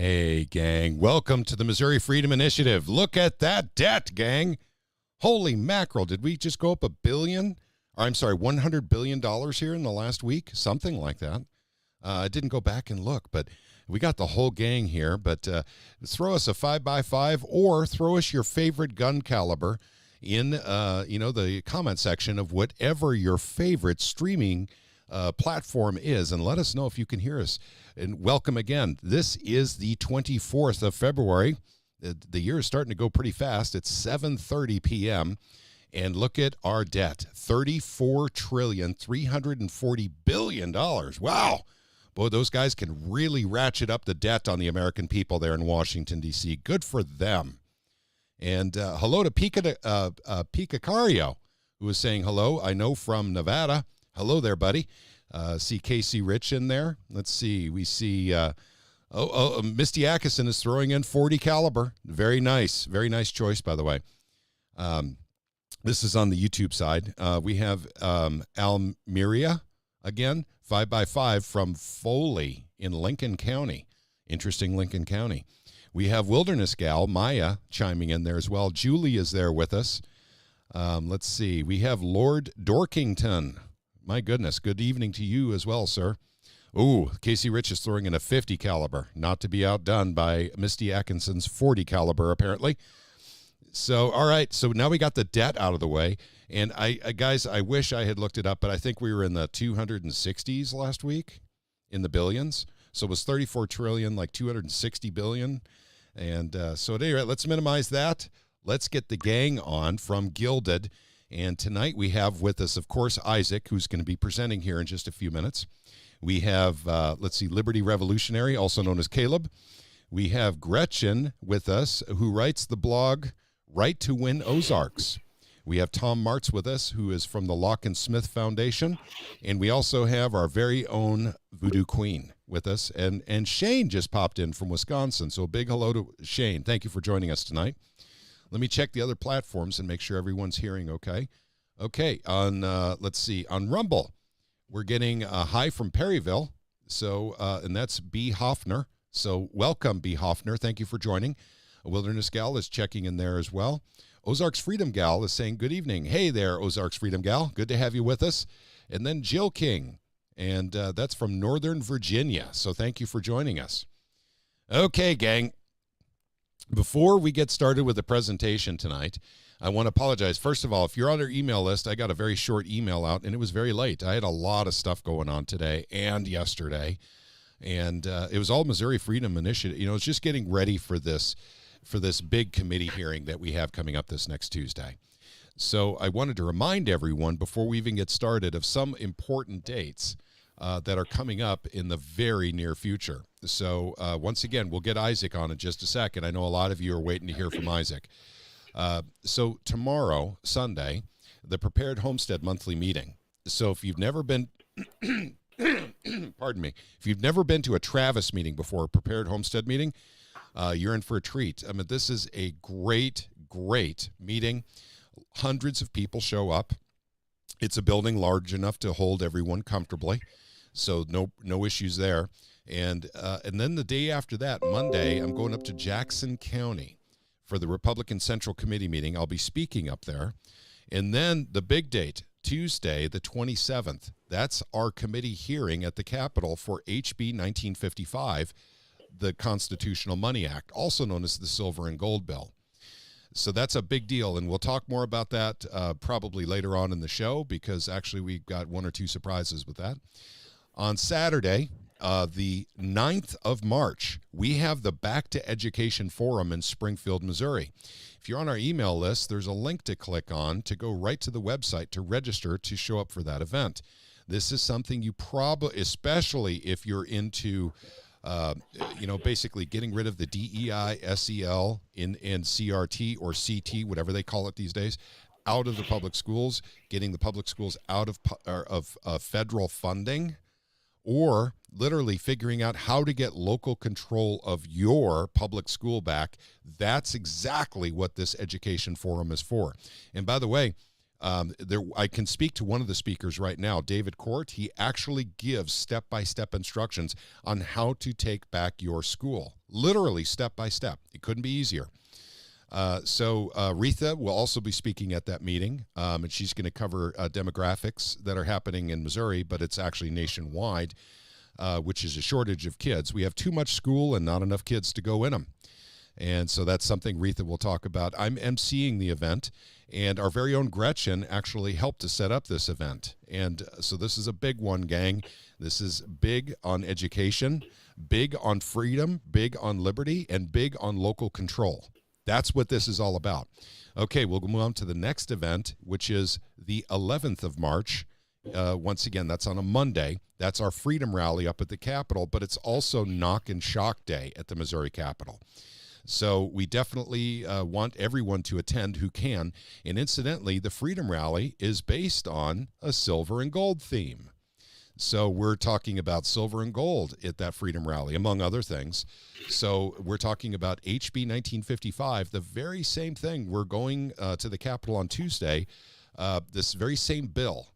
Hey, gang. Welcome to the Missouri Freedom Initiative. Look at that debt, gang. Holy mackerel. Did we just go up $100 billion here in the last week? Something like that. I didn't go back and look, but we got the whole gang here. But throw us a 5x5 or throw us your favorite gun caliber in, the comment section of whatever your favorite streaming platform is, and let us know if you can hear us. And welcome again. This is the 24th of February. The year is starting to go pretty fast. It's 7:30 p.m. And look at our debt, $34,340 billion. Wow. Boy, those guys can really ratchet up the debt on the American people there in Washington, D.C. Good for them. And hello to Picacario, who is saying hello. I know from Nevada. Hello there, buddy. See Casey Rich in there. Let's see. We see Misty Atkinson is throwing in 40 caliber. Very nice. Very nice choice, by the way. This is on the YouTube side. We have Almeria again, 5x5 from Foley in Lincoln County. Interesting Lincoln County. We have Wilderness Gal, Maya, chiming in there as well. Julie is there with us. Let's see. We have Lord Dorkington. My goodness, good evening to you as well, sir. Ooh, Casey Rich is throwing in a 50 caliber, not to be outdone by Misty Atkinson's 40 caliber, apparently. So, all right, so now we got the debt out of the way. And, guys, I wish I had looked it up, but I think we were in the 260s last week in the billions. So it was 34 trillion, like 260 billion. And so at any rate, let's minimize that. Let's get the gang on from Gilded. And tonight we have with us, of course, Isaac, who's going to be presenting here in just a few minutes. We have, Liberty Revolutionary, also known as Caleb. We have Gretchen with us, who writes the blog Right to Win Ozarks. We have Tom Martz with us, who is from the Locke and Smith Foundation. And we also have our very own Voodoo Queen with us. And Shane just popped in from Wisconsin. So a big hello to Shane. Thank you for joining us tonight. Let me check the other platforms and make sure everyone's hearing okay. Okay, on on Rumble, we're getting a hi from Perryville. So, and that's B. Hoffner. So welcome, B. Hoffner. Thank you for joining. A Wilderness Gal is checking in there as well. Ozarks Freedom Gal is saying good evening. Hey there, Ozarks Freedom Gal. Good to have you with us. And then Jill King, and that's from Northern Virginia. So thank you for joining us. Okay, gang. Before we get started with the presentation tonight, I want to apologize. First of all, if you're on our email list, I got a very short email out, and it was very late. I had a lot of stuff going on today and yesterday, and it was all Missouri Freedom Initiative. It's just getting ready for this big committee hearing that we have coming up this next Tuesday. So I wanted to remind everyone before we even get started of some important dates that are coming up in the very near future. So once again, we'll get Isaac on in just a second. I know a lot of you are waiting to hear from Isaac. So tomorrow, Sunday, the Prepared Homestead monthly meeting. So if you've never been, pardon me, if you've never been to a Travis meeting before, a Prepared Homestead meeting, you're in for a treat. I mean, this is a great, great meeting. Hundreds of people show up. It's a building large enough to hold everyone comfortably. So no issues there. And then the day after that, Monday, I'm going up to Jackson County for the Republican Central Committee meeting. I'll be speaking up there. And then the big date, Tuesday, the 27th, that's our committee hearing at the Capitol for HB 1955, the Constitutional Money Act, also known as the Silver and Gold Bill. So that's a big deal, and we'll talk more about that probably later on in the show, because actually we've got one or two surprises with that. On Saturday, the 9th of March, we have the Back to Education Forum in Springfield, Missouri. If you're on our email list, there's a link to click on to go right to the website to register to show up for that event. This is something you probably, especially if you're into basically getting rid of the DEI, SEL in CRT or CT, whatever they call it these days, out of the public schools, getting the public schools out of federal funding, or literally figuring out how to get local control of your public school back. That's exactly what this education forum is for. And by the way, I can speak to one of the speakers right now, David Court. He actually gives step-by-step instructions on how to take back your school. literally step by step. It couldn't be easier. So Retha will also be speaking at that meeting, and she's going to cover demographics that are happening in Missouri, but it's actually nationwide, which is a shortage of kids. We have too much school and not enough kids to go in them. And so that's something Retha will talk about. I'm emceeing the event, and our very own Gretchen actually helped to set up this event. And so this is a big one, gang. This is big on education, big on freedom, big on liberty, and big on local control. That's what this is all about. Okay, we'll move on to the next event, which is the 11th of March. Once again, that's on a Monday. That's our Freedom Rally up at the Capitol, but it's also Knock and Shock Day at the Missouri Capitol. So we definitely want everyone to attend who can. And incidentally, the Freedom Rally is based on a silver and gold theme. So we're talking about silver and gold at that Freedom Rally, among other things. So we're talking about HB 1955, the very same thing. We're going to the Capitol on Tuesday. This very same bill,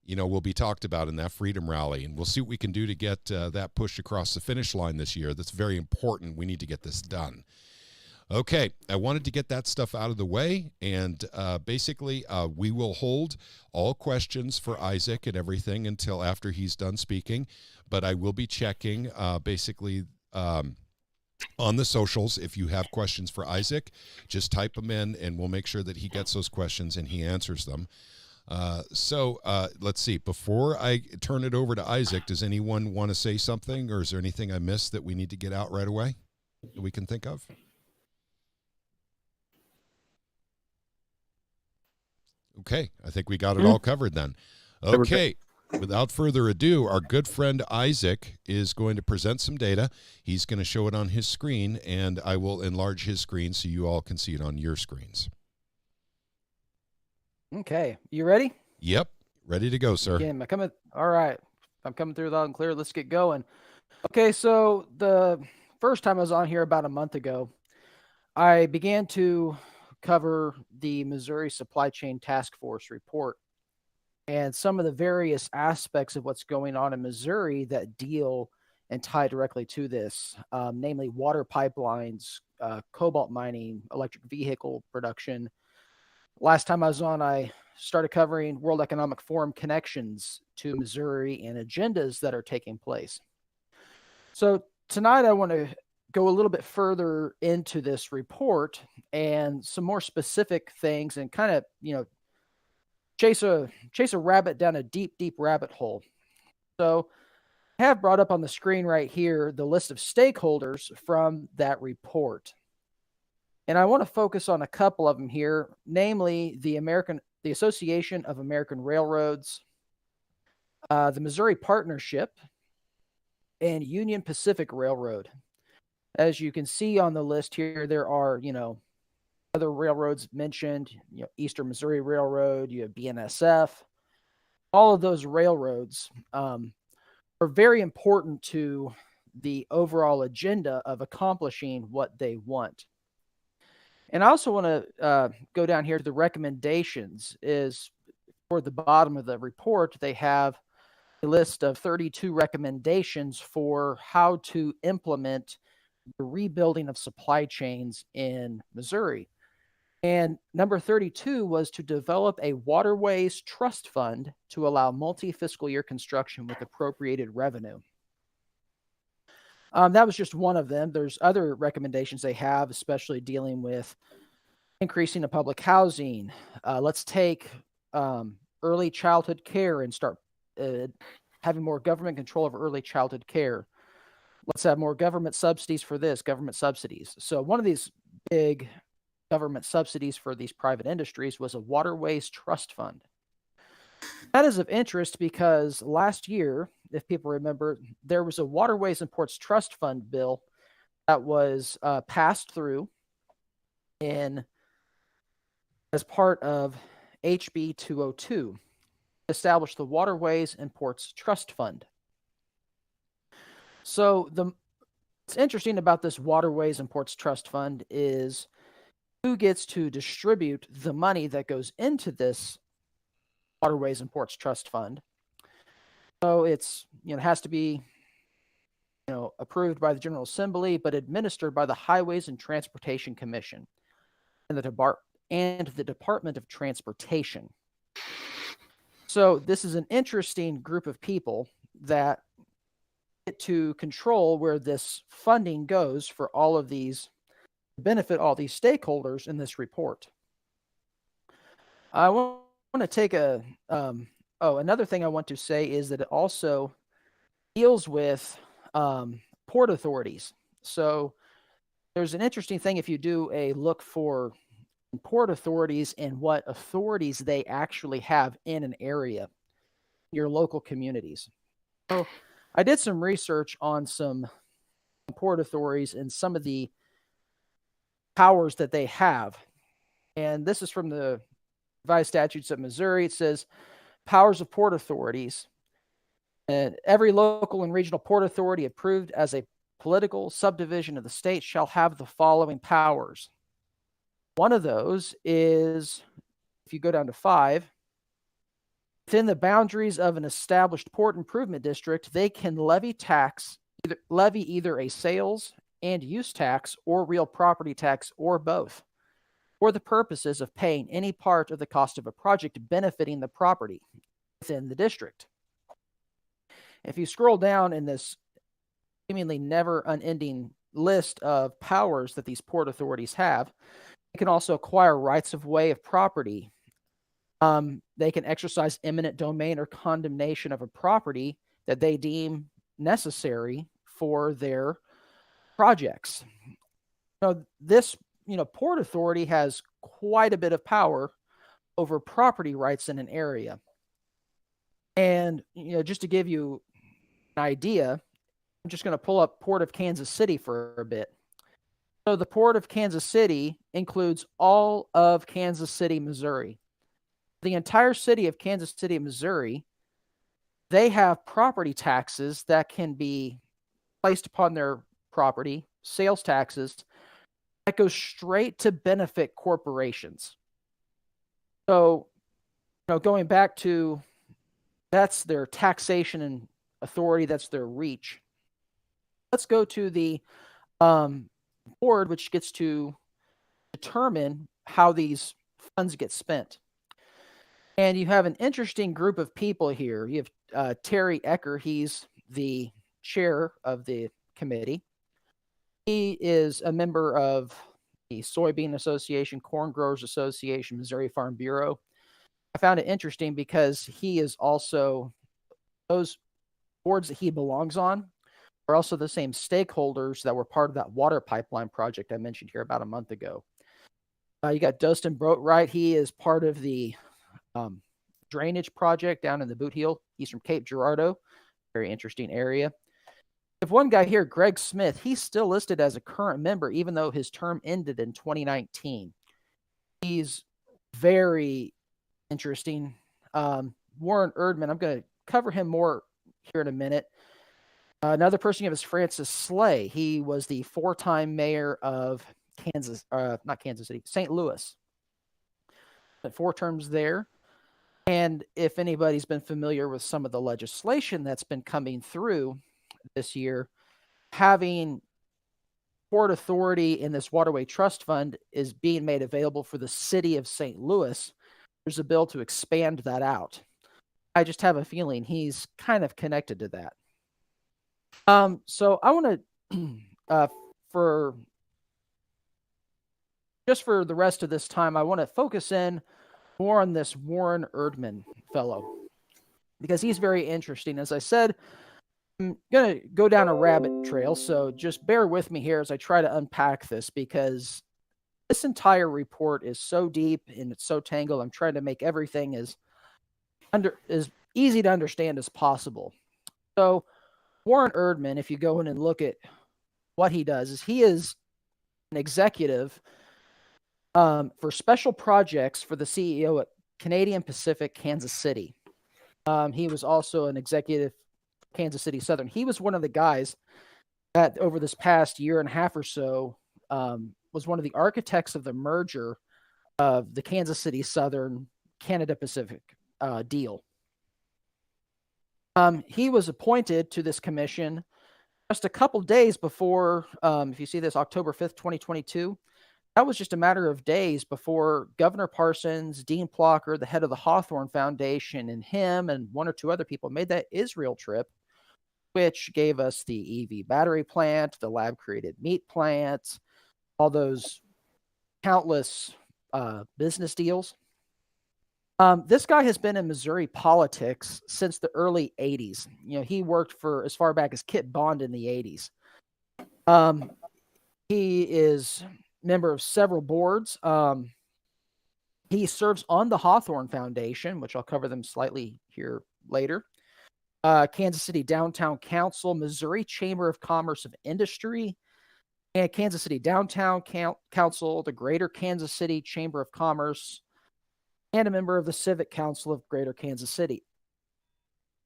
will be talked about in that Freedom Rally. And we'll see what we can do to get that push across the finish line this year. That's very important. We need to get this done. Okay, I wanted to get that stuff out of the way, and basically we will hold all questions for Isaac and everything until after he's done speaking, but I will be checking basically on the socials. If you have questions for Isaac, just type them in, and we'll make sure that he gets those questions and he answers them. So let's see. Before I turn it over to Isaac, does anyone want to say something, or is there anything I missed that we need to get out right away that we can think of? Okay, I think we got it all covered then. Okay, without further ado, our good friend Isaac is going to present some data. He's going to show it on his screen, and I will enlarge his screen so you all can see it on your screens. Okay, you ready? Yep, ready to go, sir. Again, all right, I'm coming through loud and clear. Let's get going. Okay, so the first time I was on here about a month ago, I began to cover the Missouri Supply Chain Task Force report and some of the various aspects of what's going on in Missouri that deal and tie directly to this, namely water pipelines, cobalt mining, electric vehicle production. Last time I was on, I started covering World Economic Forum connections to Missouri and agendas that are taking place. So tonight I want to go a little bit further into this report and some more specific things, and kind of, chase a rabbit down a deep rabbit hole. So I have brought up on the screen right here the list of stakeholders from that report. And I want to focus on a couple of them here, namely the Association of American Railroads, the Missouri Partnership, and Union Pacific Railroad. As you can see on the list here, there are, other railroads mentioned, Eastern Missouri Railroad, you have BNSF. All of those railroads are very important to the overall agenda of accomplishing what they want. And I also want to go down here to the recommendations. Is toward the bottom of the report, they have a list of 32 recommendations for how to implement the rebuilding of supply chains in Missouri. And number 32 was to develop a waterways trust fund to allow multi-fiscal year construction with appropriated revenue. That was just one of them. There's other recommendations they have, especially dealing with increasing the public housing. Let's take early childhood care and start having more government control of early childhood care. Let's have more government subsidies for this, government subsidies. So one of these big government subsidies for these private industries was a waterways trust fund. That is of interest because last year, if people remember, there was a Waterways and Ports Trust Fund bill that was passed through as part of HB 202, established the Waterways and Ports Trust Fund. So what's interesting about this Waterways and Ports Trust Fund is who gets to distribute the money that goes into this Waterways and Ports Trust Fund. So it's, it has to be approved by the General Assembly, but administered by the Highways and Transportation Commission and the Department of Transportation. So this is an interesting group of people that get to control where this funding goes for all of these, benefit all these stakeholders in this report. I want to take another thing I want to say is that it also deals with port authorities. So there's an interesting thing if you do a look for port authorities and what authorities they actually have in an area, your local communities. So I did some research on some port authorities and some of the powers that they have. And this is from the revised statutes of Missouri. It says powers of port authorities. And every local and regional port authority approved as a political subdivision of the state shall have the following powers. One of those is, if you go down to 5, within the boundaries of an established port improvement district, they can levy either a sales and use tax or real property tax or both for the purposes of paying any part of the cost of a project benefiting the property within the district. If you scroll down in this seemingly never unending list of powers that these port authorities have, they can also acquire rights of way of property. They can exercise eminent domain or condemnation of a property that they deem necessary for their projects. This port authority has quite a bit of power over property rights in an area. And just to give you an idea, I'm just going to pull up Port of Kansas City for a bit. So the Port of Kansas City includes all of Kansas City, Missouri. The entire city of Kansas City, Missouri, they have property taxes that can be placed upon their property, sales taxes, that goes straight to benefit corporations. So, going back to, that's their taxation and authority, that's their reach. Let's go to the board, which gets to determine how these funds get spent. And you have an interesting group of people here. You have Terry Ecker. He's the chair of the committee. He is a member of the Soybean Association, Corn Growers Association, Missouri Farm Bureau. I found it interesting because he is also, those boards that he belongs on are also the same stakeholders that were part of that water pipeline project I mentioned here about a month ago. You got Dustin Broatwright. He is part of the drainage project down in the Boot Heel. He's from Cape Girardeau. Very interesting area. If one guy here, Greg Smith, he's still listed as a current member, even though his term ended in 2019. He's very interesting. Warren Erdman, I'm going to cover him more here in a minute. Another person you have is Francis Slay. He was the 4-time mayor of St. Louis. 4 terms there. And if anybody's been familiar with some of the legislation that's been coming through this year, having Port Authority in this Waterway Trust Fund is being made available for the city of St. Louis. There's a bill to expand that out. I just have a feeling he's kind of connected to that. So I want to, for the rest of this time, I want to focus in more on this Warren Erdman fellow, because he's very interesting. As I said, I'm going to go down a rabbit trail, so just bear with me here as I try to unpack this, because this entire report is so deep and it's so tangled. I'm trying to make everything as easy to understand as possible. So Warren Erdman, if you go in and look at what he does, is he is an executive for special projects for the CEO at Canadian Pacific, Kansas City. He was also an executive Kansas City Southern. He was one of the guys that over this past year and a half or so was one of the architects of the merger of the Kansas City Southern Canada Pacific deal. He was appointed to this commission just a couple days before, if you see this, October 5th, 2022, that was just a matter of days before Governor Parsons, Dean Plocker, the head of the Hawthorne Foundation, and him and one or two other people made that Israel trip, which gave us the EV battery plant, the lab-created meat plant, all those countless business deals. This guy has been in Missouri politics since the early 80s. He worked for as far back as Kit Bond in the 80s. He is member of several boards. He serves on the Hawthorne Foundation, which I'll cover them slightly here later. Kansas City Downtown Council, Missouri Chamber of Commerce of Industry, and Kansas City Downtown Council, the Greater Kansas City Chamber of Commerce, and a member of the Civic Council of Greater Kansas City.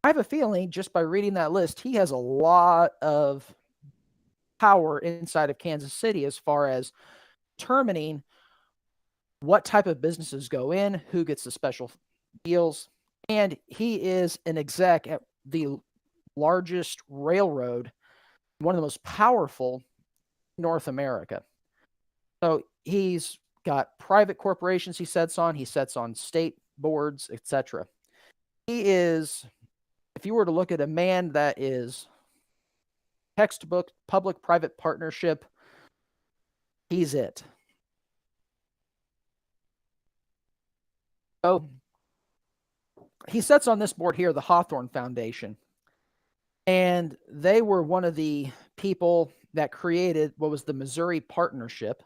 I have a feeling just by reading that list, he has a lot of power inside of Kansas City as far as determining what type of businesses go in, who gets the special deals, and he is an exec at the largest railroad, one of the most powerful in North America. So he's got private corporations he sets on state boards, etc. He is, if you were to look at a man that is textbook public-private partnership, he's it. So he sits on this board here, the Hawthorne Foundation, and they were one of the people that created what was the Missouri Partnership,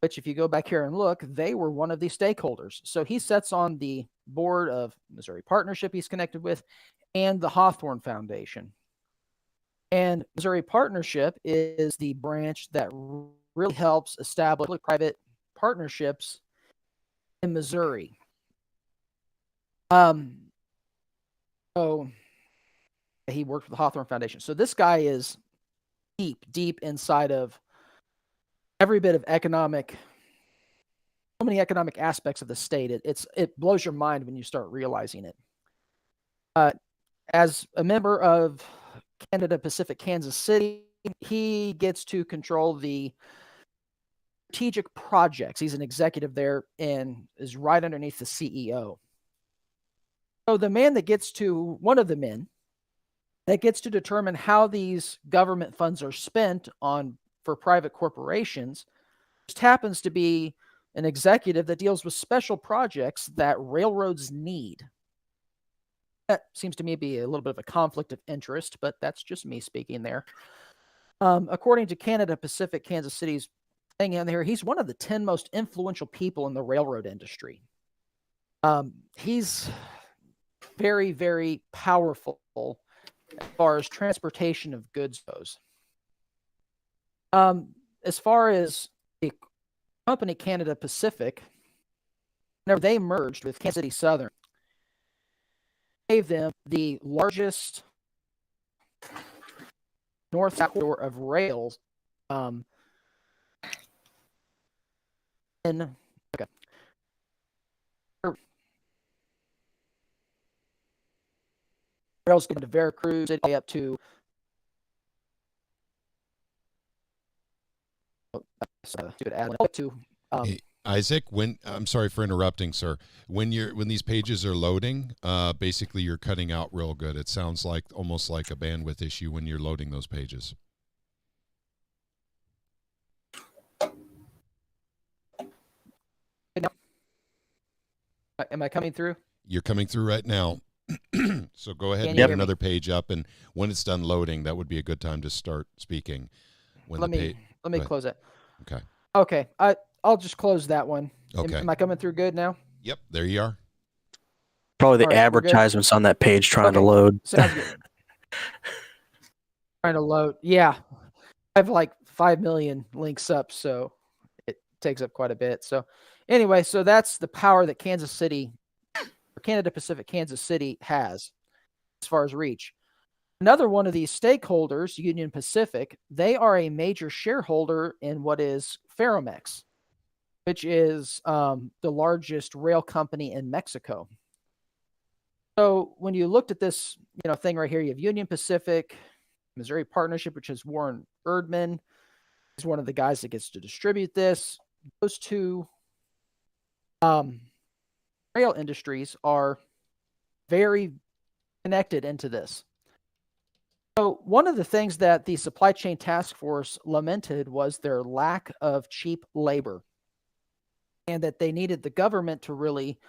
which if you go back here and look, they were one of the stakeholders. So he sits on the board of Missouri Partnership he's connected with and the Hawthorne Foundation. And Missouri Partnership is the branch that really helps establish public-private partnerships in Missouri. So he worked with the Hawthorne Foundation. So this guy is deep inside of every bit of economic, so many economic aspects of the state. It blows your mind when you start realizing it. As a member of Canada Pacific Kansas City, he gets to control the strategic projects. He's an executive there and is right underneath the CEO. So the man that gets to, one of the men that gets to determine how these government funds are spent on for private corporations just happens to be an executive that deals with special projects that railroads need. That seems to me to be a little bit of a conflict of interest, but that's just me speaking there. According to Canada Pacific Kansas City's thing in there, he's one of the 10 most influential people in the railroad industry. He's very, very powerful as far as transportation of goods goes. As far as the company Canada Pacific, whenever they merged with Kansas City Southern, gave them the largest north-south corridor of rails in America. Rails going to Veracruz, up to hey, Isaac, I'm sorry for interrupting, sir. When these pages are loading, basically you're cutting out real good. It sounds like almost like a bandwidth issue when you're loading those pages. Am I coming through? You're coming through right now. So go ahead and get another page up, and when it's done loading, that would be a good time to start speaking. Let me close it. Okay. Okay. I'll just close that one. Okay. Am I coming through good now? Yep. There you are. Probably the advertisements on that page trying to load. Sounds good. Trying to load. Yeah. I have like 5 million links up, so it takes up quite a bit. So anyway, so that's the power that Kansas City, or Canada Pacific Kansas City, has as far as reach. Another one of these stakeholders, Union Pacific, they are a major shareholder in what is Ferromex, which is the largest rail company in Mexico. So when you looked at this, thing right here, you have Union Pacific, Missouri Partnership, which is Warren Erdman. He's one of the guys that gets to distribute this. Those two rail industries are very connected into this. So one of the things that the Supply Chain Task Force lamented was their lack of cheap labor, and that they needed the government to really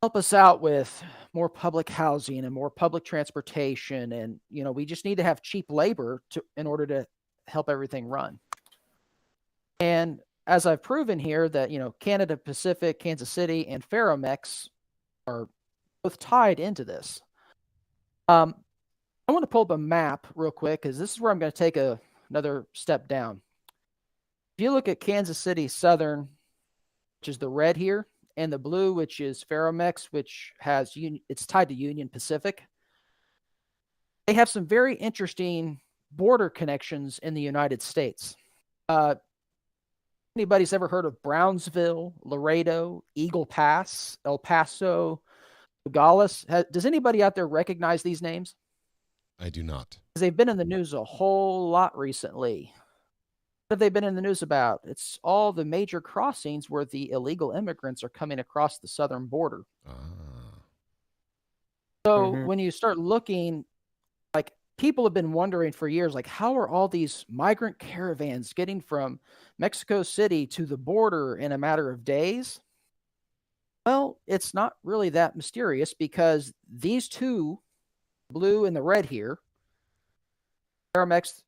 help us out with more public housing and more public transportation. And, we just need to have cheap labor in order to help everything run. And as I've proven here that, Canada Pacific, Kansas City, and Ferromex are both tied into this. I want to pull up a map real quick, because this is where I'm going to take another step down. If you look at Kansas City Southern, which is the red here, and the blue, which is Ferromex, which has it's tied to Union Pacific. They have some very interesting border connections in the United States. Anybody's ever heard of Brownsville, Laredo, Eagle Pass, El Paso, Nogales? Does anybody out there recognize these names? I do not. Because they've been in the news a whole lot recently. What have they been in the news about? It's all the major crossings where the illegal immigrants are coming across the southern border. So when you start looking, like, people have been wondering for years, like, how are all these migrant caravans getting from Mexico City to the border in a matter of days? Well, it's not really that mysterious, because these two, blue and the red here, Ferromex,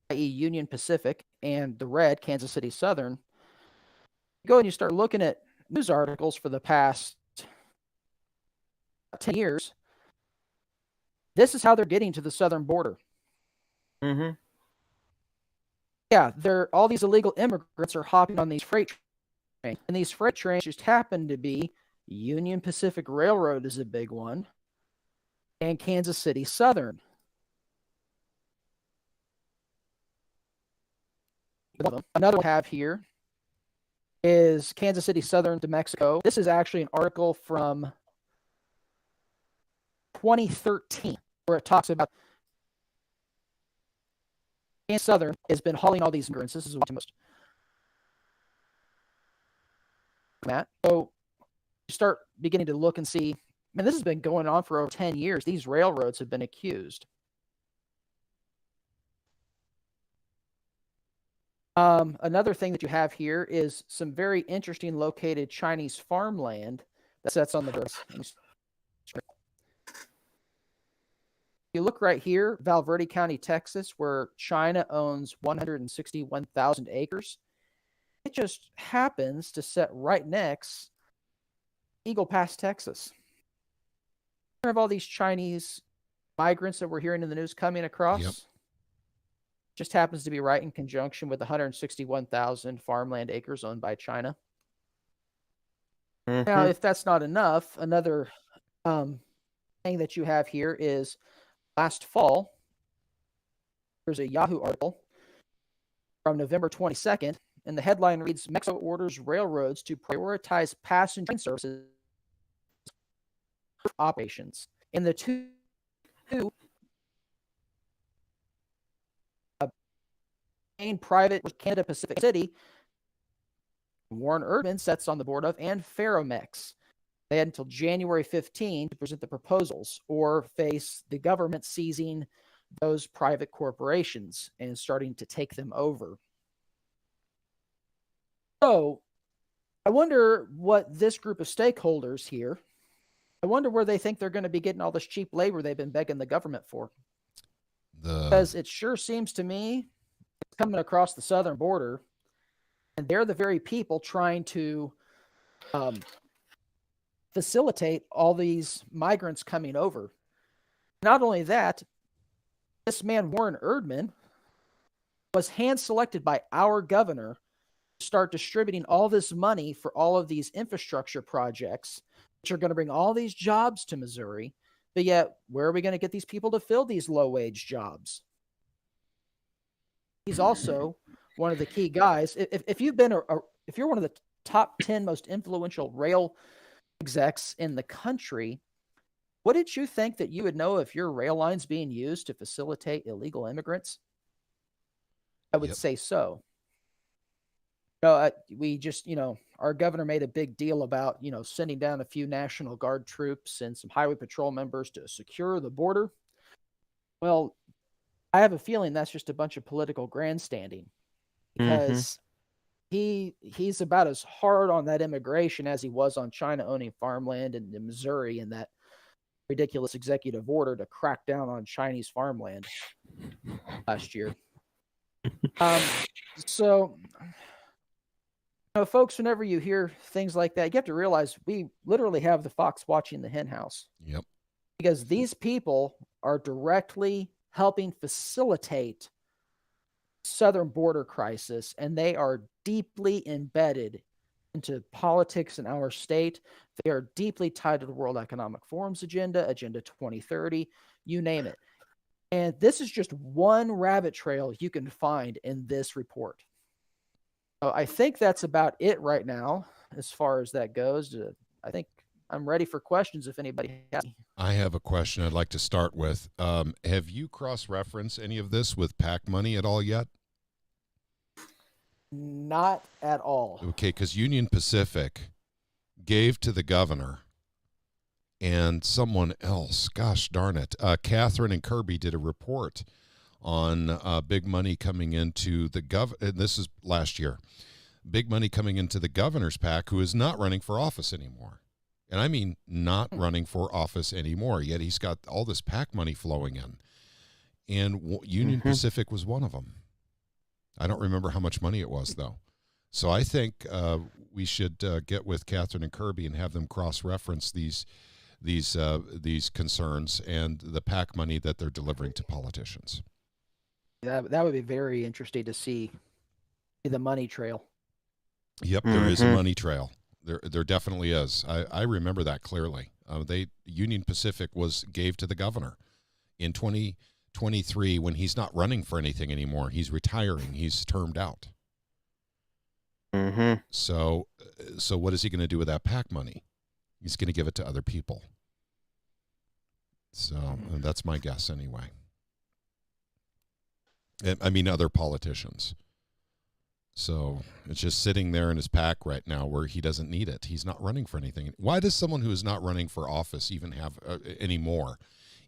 i.e. Union Pacific, and the red, Kansas City Southern, you go and you start looking at news articles for the past 10 years. This is how they're getting to the southern border. Yeah, all these illegal immigrants are hopping on these freight trains. And these freight trains just happen to be Union Pacific Railroad is a big one, and Kansas City Southern. Another one I have here is Kansas City Southern to Mexico. This is actually an article from 2013 where it talks about Kansas Southern has been hauling all these immigrants. This is what most. So you start beginning to look and see, man, this has been going on for over 10 years. These railroads have been accused. Another thing that you have here is some very interesting located Chinese farmland that sits on the border. You look right here, Valverde County, Texas, where China owns 161,000 acres. It just happens to sit right next to Eagle Pass, Texas. We have all these Chinese migrants that we're hearing in the news coming across. Yep. Just happens to be right in conjunction with 161,000 farmland acres owned by China. Now, if that's not enough, another thing that you have here is last fall, there's a Yahoo article from November 22nd, and the headline reads, Mexico orders railroads to prioritize passenger train services operations. And the two main private Canada Pacific City, Warren Erdman sits on the board of, and Ferromex. They had until January 15 to present the proposals or face the government seizing those private corporations and starting to take them over. So I wonder what this group of stakeholders here, I wonder where they think they're going to be getting all this cheap labor they've been begging the government for. Because it sure seems to me it's coming across the southern border, and they're the very people trying to facilitate all these migrants coming over. Not only that, this man, Warren Erdman, was hand-selected by our governor to start distributing all this money for all of these infrastructure projects, which are going to bring all these jobs to Missouri. But yet, where are we going to get these people to fill these low-wage jobs? He's also one of the key guys. If you've been, if you're one of the top 10 most influential rail execs in the country, wouldn't you think that you would know if your rail line's being used to facilitate illegal immigrants? I would say so. We just, our governor made a big deal about, sending down a few National Guard troops and some highway patrol members to secure the border. Well, I have a feeling that's just a bunch of political grandstanding, because he's about as hard on that immigration as he was on China owning farmland in Missouri and that ridiculous executive order to crack down on Chinese farmland last year. So, folks, whenever you hear things like that, you have to realize we literally have the fox watching the hen house. Yep. Because these people are directly helping facilitate southern border crisis, and they are deeply embedded into politics in our state. They are deeply tied to the World Economic Forum's agenda, Agenda 2030, you name it. And this is just one rabbit trail you can find in this report. So I think that's about it right now as far as that goes. I think I'm ready for questions if anybody has any. I have a question I'd like to start with. Have you cross-referenced any of this with PAC money at all yet? Not at all. Okay, because Union Pacific gave to the governor and someone else, gosh darn it, Catherine and Kirby did a report on big money coming into the this is last year, big money coming into the governor's PAC, who is not running for office anymore. And I mean not running for office anymore, yet he's got all this PAC money flowing in. And Union Pacific was one of them. I don't remember how much money it was, though. So I think we should get with Catherine and Kirby and have them cross-reference these concerns and the PAC money that they're delivering to politicians. That would be very interesting to see the money trail. Yep, there is a money trail. There definitely is. I remember that clearly. Union Pacific gave to the governor in 2023 when he's not running for anything anymore. He's retiring. He's termed out. So what is he going to do with that PAC money? He's going to give it to other people. So that's my guess anyway. I mean, other politicians. So it's just sitting there in his PAC right now where he doesn't need it. He's not running for anything. Why does someone who is not running for office even have anymore,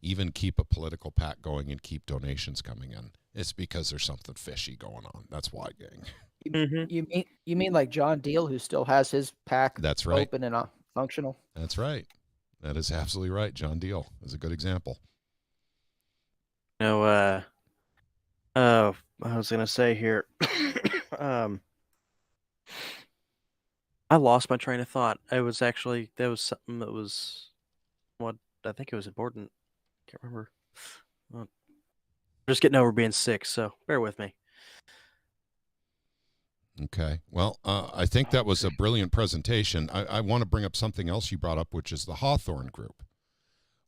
even keep a political PAC going and keep donations coming in? It's because there's something fishy going on. That's why, gang. You mean like John Deal, who still has his PAC That's right. open and functional? That's right. That is absolutely right. John Deal is a good example. I was going to say here, I lost my train of thought. That was something that was I think it was important. Can't remember. Just getting over being sick, so bear with me. Okay. Well, I think that was a brilliant presentation. I want to bring up something else you brought up, which is the Hawthorne Group,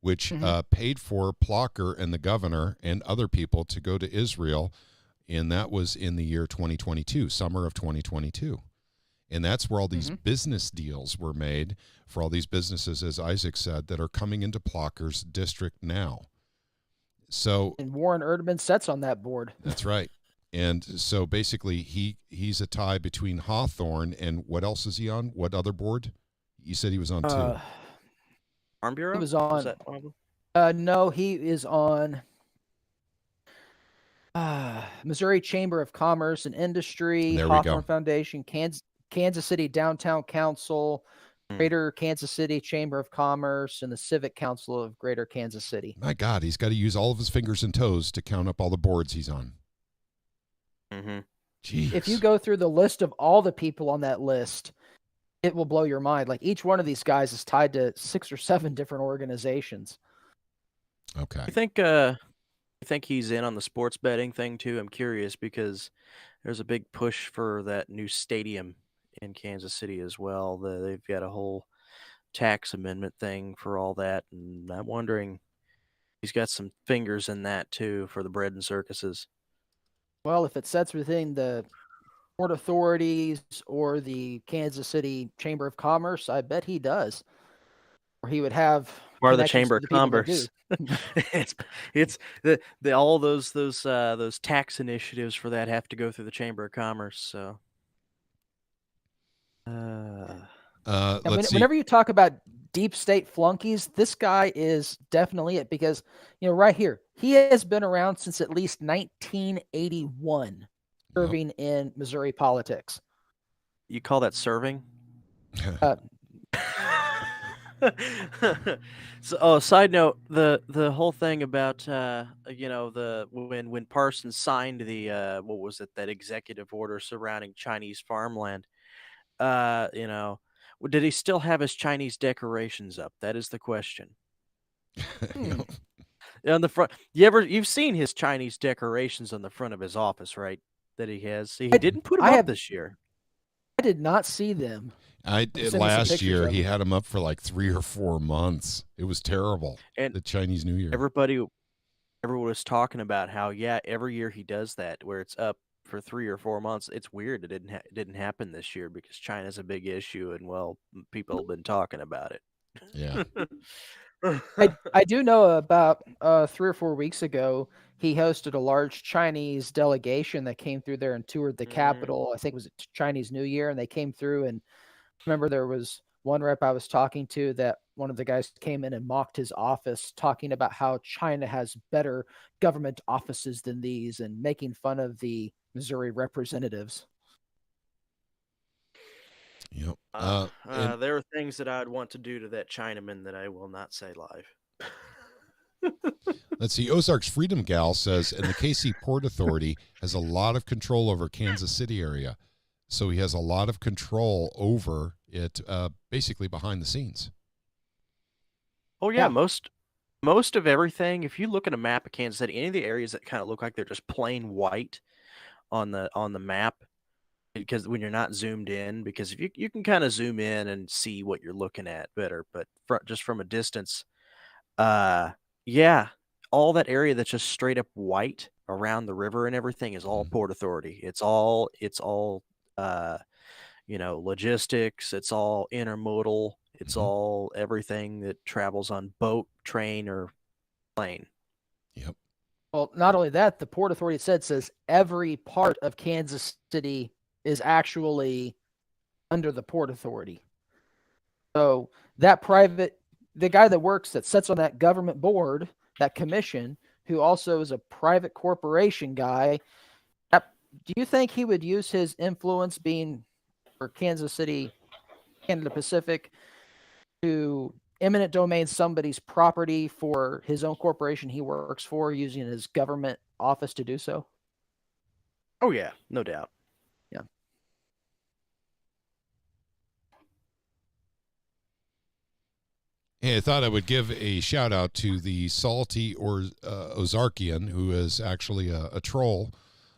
which paid for Plocker and the governor and other people to go to Israel, and that was in the year 2022, summer of 2022. And that's where all these business deals were made for all these businesses, as Isaac said, that are coming into Plocker's district now. So, and Warren Erdman sits on that board. That's right. And so basically he's a tie between Hawthorne and what else is he on? What other board? You said he was on two. Farm Bureau? He was on. Was that one of them? No, he is on Missouri Chamber of Commerce and Industry, Hawthorne Foundation, Kansas City Downtown Council, Greater Kansas City Chamber of Commerce, and the Civic Council of Greater Kansas City. My God, he's got to use all of his fingers and toes to count up all the boards he's on. Jeez. If you go through the list of all the people on that list, it will blow your mind. Like, each one of these guys is tied to 6 or 7 different organizations. Okay. You think he's in on the sports betting thing too? I'm curious because there's a big push for that new stadium in Kansas City as well. They've got a whole tax amendment thing for all that, and I'm wondering he's got some fingers in that too for the bread and circuses. Well, if it sets within the Port Authorities or the Kansas City Chamber of Commerce, I bet he does. Or he would have part of the connections Chamber to of the people that Commerce. do. it's the all those tax initiatives for that have to go through the Chamber of Commerce. So, And let's see. whenever you talk about deep state flunkies, this guy is definitely it because, right here, he has been around since at least 1981, serving in Missouri politics. you call that serving? Uh, So, side note, the whole thing about the when Parsons signed the what was it, that executive order surrounding Chinese farmland, did he still have his Chinese decorations up? That is the question. On the front, you've seen his Chinese decorations on the front of his office, right? That he has. He didn't put them up this year. I did not see them. I did last year. He had them up for like 3 or 4 months. It was terrible. And the Chinese New Year. Everyone was talking about how every year he does that, where it's up for 3 or 4 months. It's weird it didn't happen this year because China's a big issue, and people have been talking about it. Yeah. I do know about 3 or 4 weeks ago, he hosted a large Chinese delegation that came through there and toured the capital. I think it was Chinese New Year, and they came through. And remember, there was one rep I was talking to that one of the guys came in and mocked his office, talking about how China has better government offices than these and making fun of the Missouri representatives. Yep. There are things that I'd want to do to that Chinaman that I will not say live. Let's see. Ozark's Freedom Gal says, and the KC Port Authority has a lot of control over Kansas City area. So he has a lot of control over it, basically behind the scenes. Oh, yeah. Most of everything, if you look at a map of Kansas City, any of the areas that kind of look like they're just plain white on the map, because when you're not zoomed in, because if you can kind of zoom in and see what you're looking at better, but just from a distance, all that area that's just straight up white around the river and everything is all Port Authority. It's all logistics. It's all intermodal. It's all everything that travels on boat, train, or plane. Yep. Well, not only that, the Port Authority says every part of Kansas City is actually under the Port Authority. So that the guy that sits on that government board, that commission, who also is a private corporation guy, do you think he would use his influence being for Kansas City, Canada Pacific, to eminent domain somebody's property for his own corporation he works for, using his government office to do so? Oh, yeah, no doubt. Yeah. Hey, I thought I would give a shout out to the salty Ozarkian, who is actually a troll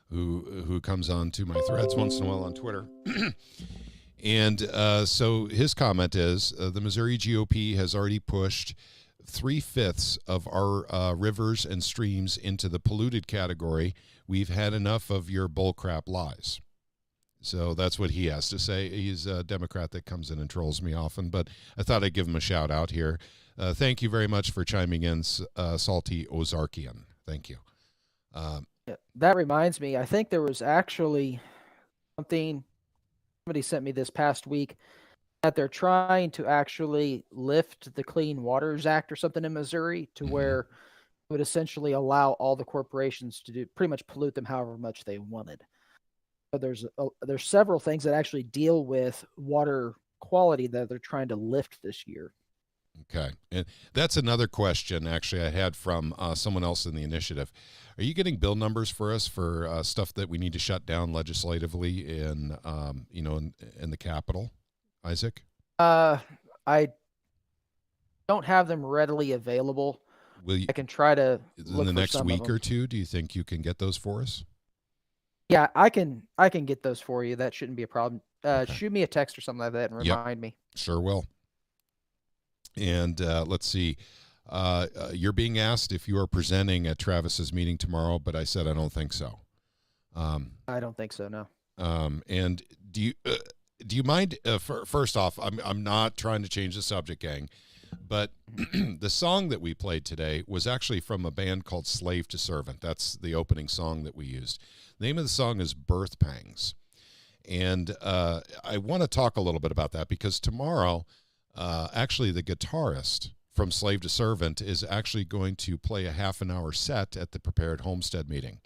who comes on to my threads once in a while on Twitter. And so his comment is, the Missouri GOP has already pushed 3/5 of our rivers and streams into the polluted category. We've had enough of your bullcrap lies. So that's what he has to say. He's a Democrat that comes in and trolls me often, but I thought I'd give him a shout out here. Thank you very much for chiming in, Salty Ozarkian. Thank you. That reminds me, I think there was actually somebody sent me this past week that they're trying to actually lift the Clean Waters Act or something in Missouri to where it would essentially allow all the corporations to pretty much pollute them however much they wanted. But there's several things that actually deal with water quality that they're trying to lift this year. Okay. And that's another question, actually, I had from someone else in the initiative. Are you getting bill numbers for us for stuff that we need to shut down legislatively in the Capitol, Isaac? I don't have them readily available. I can try to in the next week or two. Do you think you can get those for us? Yeah, I can get those for you. That shouldn't be a problem. Okay. Shoot me a text or something like that and remind me. Sure will. And let's see. You're being asked if you are presenting at Travis's meeting tomorrow, but I said I don't think so. I don't think so, no. And do you mind? First off, I'm not trying to change the subject, gang, But the song that we played today was actually from a band called Slave to Servant. That's the opening song that we used. The name of the song is Birth Pangs. And I want to talk a little bit about that because tomorrow, actually the guitarist from Slave to Servant is actually going to play a half an hour set at the Prepared Homestead meeting.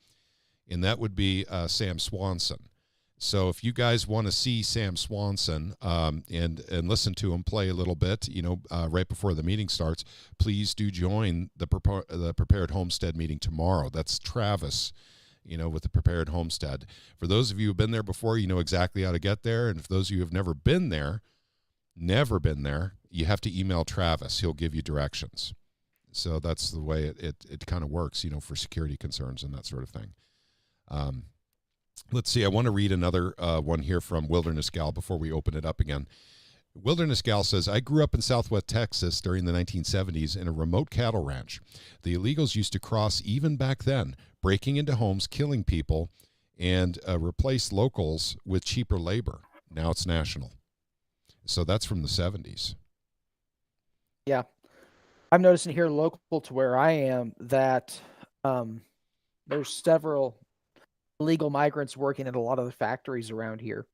And that would be Sam Swanson. So if you guys want to see Sam Swanson and listen to him play a little bit, right before the meeting starts, please do join the Prepared Homestead meeting tomorrow. That's Travis, with the Prepared Homestead. For those of you who've been there before, you know exactly how to get there. And for those of you who have never been there, you have to email Travis. He'll give you directions. So that's the way it kind of works, for security concerns and that sort of thing. Let's see. I want to read another one here from Wilderness Gal before we open it up again. Wilderness Gal says, I grew up in Southwest Texas during the 1970s in a remote cattle ranch. The illegals used to cross even back then, breaking into homes, killing people, and replace locals with cheaper labor. Now it's national. So that's from the 70s. Yeah. I'm noticing here local to where I am that there's several illegal migrants working at a lot of the factories around here.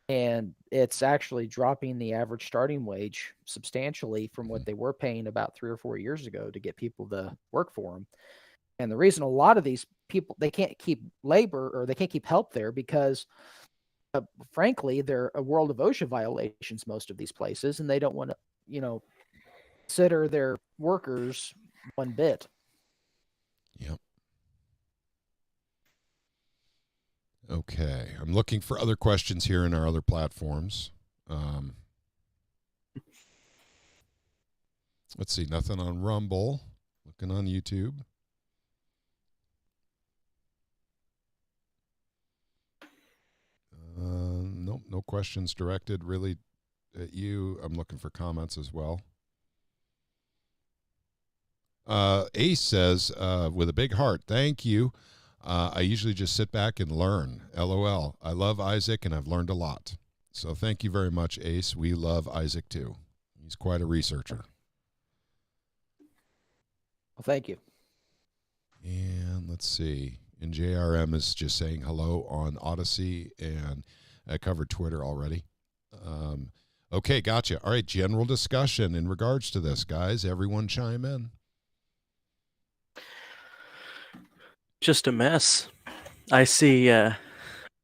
And it's actually dropping the average starting wage substantially from what they were paying about 3 or 4 years ago to get people to work for them. And the reason a lot of these people, they can't keep labor or they can't keep help there because, frankly, they're a world of OSHA violations, most of these places, and they don't want to, consider their workers one bit. Yep. Okay, I'm looking for other questions here in our other platforms. Let's see, nothing on Rumble. Looking on YouTube. Nope, no questions directed really at you. I'm looking for comments as well. Ace says, with a big heart, thank you. I usually just sit back and learn. LOL. I love Isaac, and I've learned a lot. So thank you very much, Ace. We love Isaac, too. He's quite a researcher. Well, thank you. And let's see. And JRM is just saying hello on Odysee, and I covered Twitter already. Okay, gotcha. All right, general discussion in regards to this, guys. Everyone chime in. Just a mess. I see a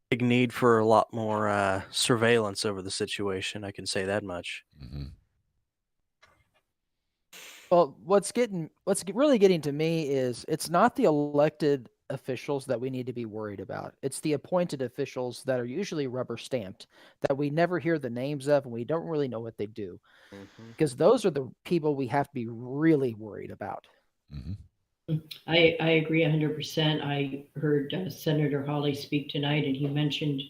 big need for a lot more surveillance over the situation. I can say that much. Mm-hmm. Well, what's really getting to me is it's not the elected officials that we need to be worried about. It's the appointed officials that are usually rubber stamped that we never hear the names of and we don't really know what they do. Mm-hmm. Because those are the people we have to be really worried about. Mm-hmm. I agree 100%. I heard Senator Hawley speak tonight, and he mentioned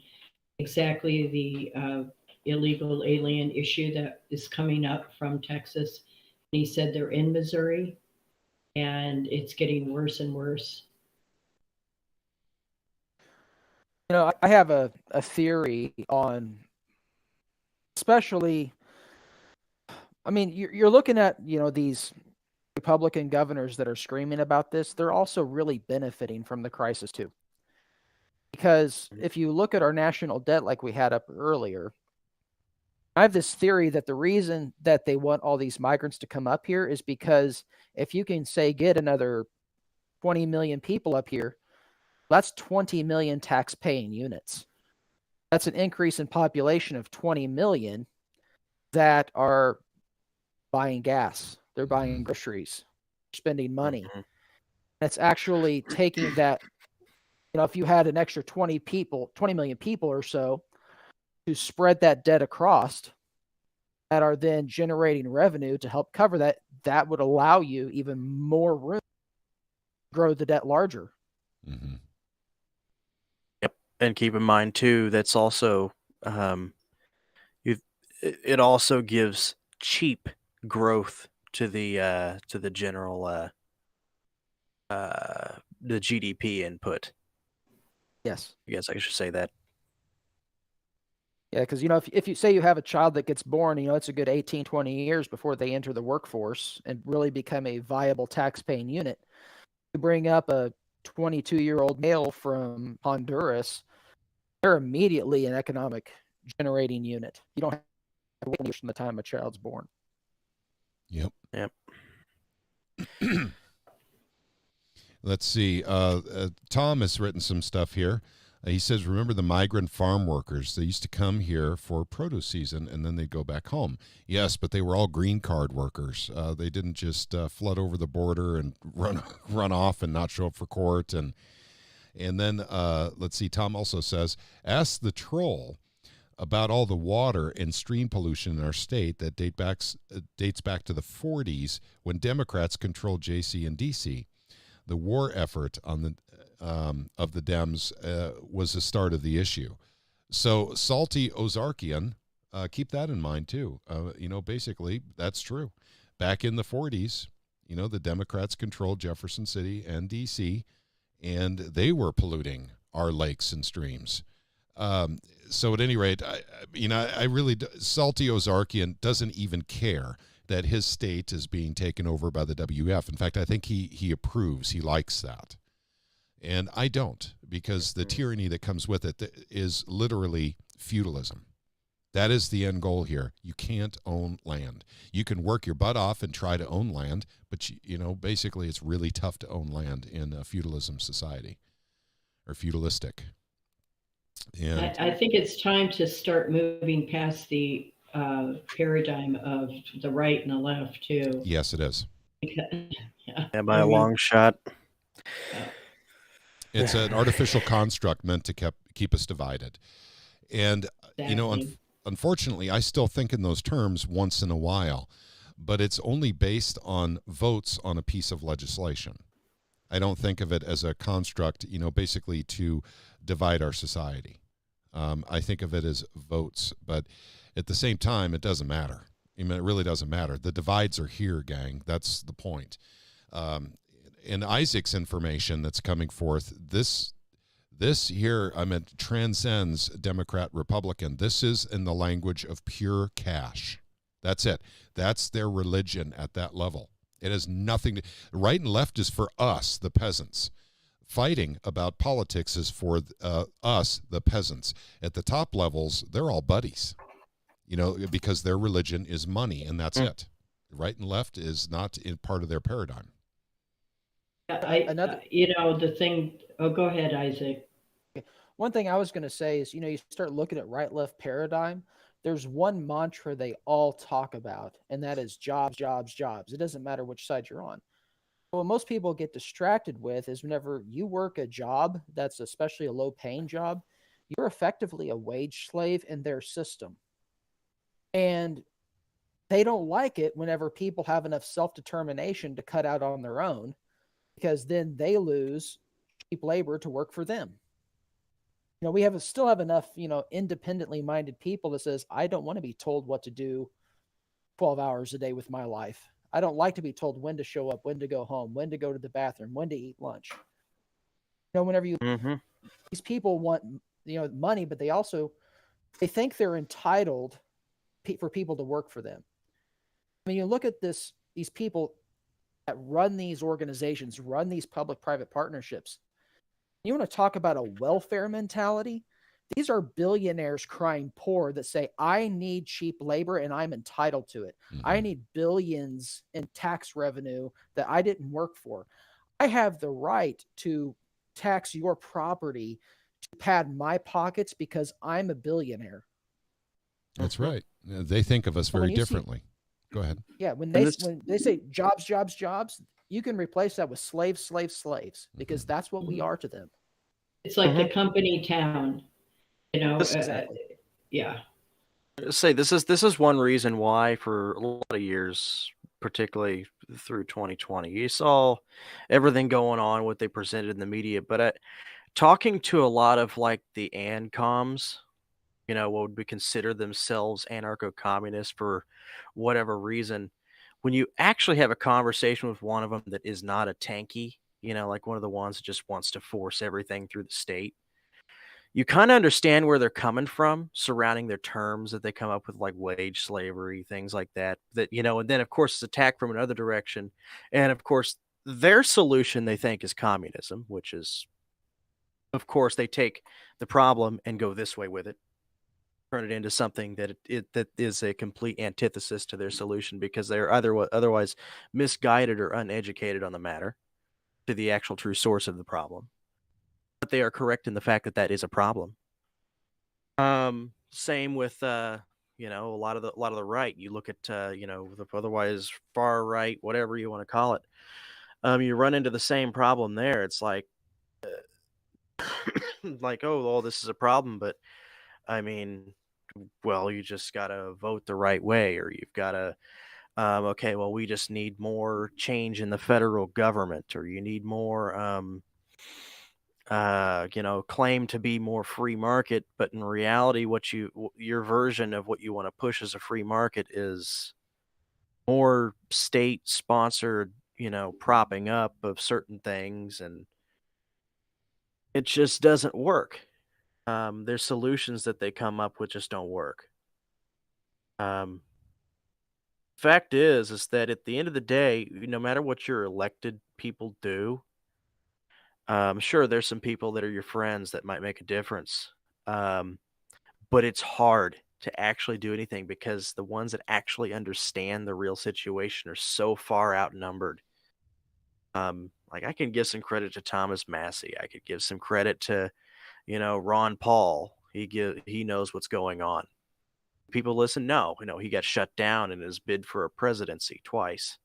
exactly the illegal alien issue that is coming up from Texas. And he said they're in Missouri, and it's getting worse and worse. I have a theory on, especially, you're looking at, these Republican governors that are screaming about this. They're also really benefiting from the crisis too. Because if you look at our national debt like we had up earlier, I have this theory that the reason that they want all these migrants to come up here is because if you can, say, get another 20 million people up here, that's 20 million tax-paying units. That's an increase in population of 20 million that are buying gas. They're buying groceries, spending money. Mm-hmm. It's actually taking that, if you had an extra 20 million people or so, to spread that debt across that are then generating revenue to help cover that, that would allow you even more room to grow the debt larger. Mm-hmm. Yep. And keep in mind too, that's also it also gives cheap growth to the general the GDP input. Yes. I guess I should say that. Yeah, because if you say you have a child that gets born, it's a good 18, 20 years before they enter the workforce and really become a viable tax-paying unit. You bring up a 22-year-old male from Honduras, they're immediately an economic generating unit. You don't have to wait years from the time a child's born. Yep. Yep. Let's see. Tom has written some stuff here. He says, remember the migrant farm workers? They used to come here for produce season, and then they'd go back home. Yes, but they were all green card workers. They didn't just flood over the border and run off and not show up for court. And then, let's see, Tom also says, ask the troll about all the water and stream pollution in our state that dates back to the 40s when Democrats controlled JC and DC. The war effort on the of the Dems was the start of the issue. So Salty Ozarkian, keep that in mind too. Basically that's true. Back in the 40s, the Democrats controlled Jefferson City and DC, and they were polluting our lakes and streams. So at any rate, I really, Salty Ozarkian doesn't even care that his state is being taken over by the WEF. In fact, I think he approves. He likes that. And I don't, because the tyranny that comes with it is literally feudalism. That is the end goal here. You can't own land. You can work your butt off and try to own land, but basically it's really tough to own land in a feudalism society, or feudalistic. And I think it's time to start moving past the paradigm of the right and the left too. yes, it is. Yeah, by a long shot. It's an artificial construct meant to keep us divided. And, Exactly. Unfortunately, I still think in those terms once in a while, but it's only based on votes on a piece of legislation. I don't think of it as a construct, basically to divide our society. I think of it as votes, but at the same time, it doesn't matter. It really doesn't matter. The divides are here, gang. That's the point. In Isaac's information that's coming forth, this here, transcends Democrat, Republican. This is in the language of pure cash. That's it. That's their religion at that level. It has nothing to, right and left is for us, the peasants. Fighting about politics is for us, the peasants. At the top levels, they're all buddies, because their religion is money, and that's it. Right and left is not in part of their paradigm. The thing. Oh, go ahead, Isaac. One thing I was going to say is, you start looking at right-left paradigm. There's one mantra they all talk about, and that is jobs, jobs, jobs. It doesn't matter which side you're on. What most people get distracted with is whenever you work a job that's especially a low-paying job, you're effectively a wage slave in their system. And they don't like it whenever people have enough self-determination to cut out on their own, because then they lose cheap labor to work for them. We still have enough, independently minded people that says, I don't want to be told what to do 12 hours a day with my life. I don't like to be told when to show up, when to go home, when to go to the bathroom, when to eat lunch. Whenever these people want, money, but they think they're entitled for people to work for them. You look at these people that run these organizations, run these public-private partnerships. You want to talk about a welfare mentality? These are billionaires crying poor that say, I need cheap labor and I'm entitled to it. Mm-hmm. I need billions in tax revenue that I didn't work for. I have the right to tax your property to pad my pockets because I'm a billionaire. That's right. They think of us very differently. Go ahead. Yeah, when they say jobs, jobs, jobs, you can replace that with slaves, slaves, slaves, because that's what we are to them. It's like the company town, Exactly. Yeah. Say this is one reason why for a lot of years, particularly through 2020, you saw everything going on, what they presented in the media. But talking to a lot of like the ANCOMs, what would we consider themselves anarcho-communists for whatever reason, when you actually have a conversation with one of them that is not a tanky, like one of the ones that just wants to force everything through the state, you kind of understand where they're coming from surrounding their terms that they come up with, like wage slavery, things like that, and then of course it's attacked from another direction. And of course their solution they think is communism, which is, of course, they take the problem and go this way with it, turn it into something that is a complete antithesis to their solution, because they're otherwise misguided or uneducated on the matter to the actual true source of the problem. But they are correct in the fact that that is a problem. Same with a lot of the right. You look at the otherwise far right, whatever you want to call it. You run into the same problem there. It's like like, oh, well, this is a problem, but I mean, well, you just gotta vote the right way, or you've gotta okay, well, we just need more change in the federal government, or you need more claim to be more free market, but in reality your version of what you want to push as a free market is more state sponsored, propping up of certain things, and it just doesn't work. There's solutions that they come up with just don't work. Fact is that at the end of the day, no matter what your elected people do, sure, there's some people that are your friends that might make a difference. But it's hard to actually do anything because the ones that actually understand the real situation are so far outnumbered. Like, I can give some credit to Thomas Massey. I could give some credit to, Ron Paul. He knows what's going on. People listen? No, he got shut down in his bid for a presidency twice.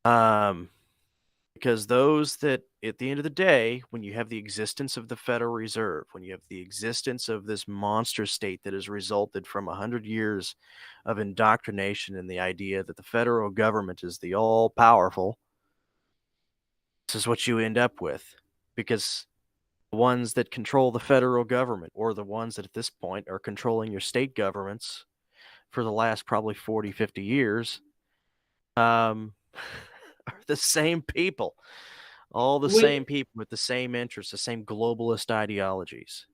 Because those that, at the end of the day, when you have the existence of the Federal Reserve, when you have the existence of this monster state that has resulted from 100 years of indoctrination in the idea that the federal government is the all-powerful, this is what you end up with. Because the ones that control the federal government, or the ones that at this point are controlling your state governments for the last probably 40, 50 years, are the same people. All the same people with the same interests, the same globalist ideologies.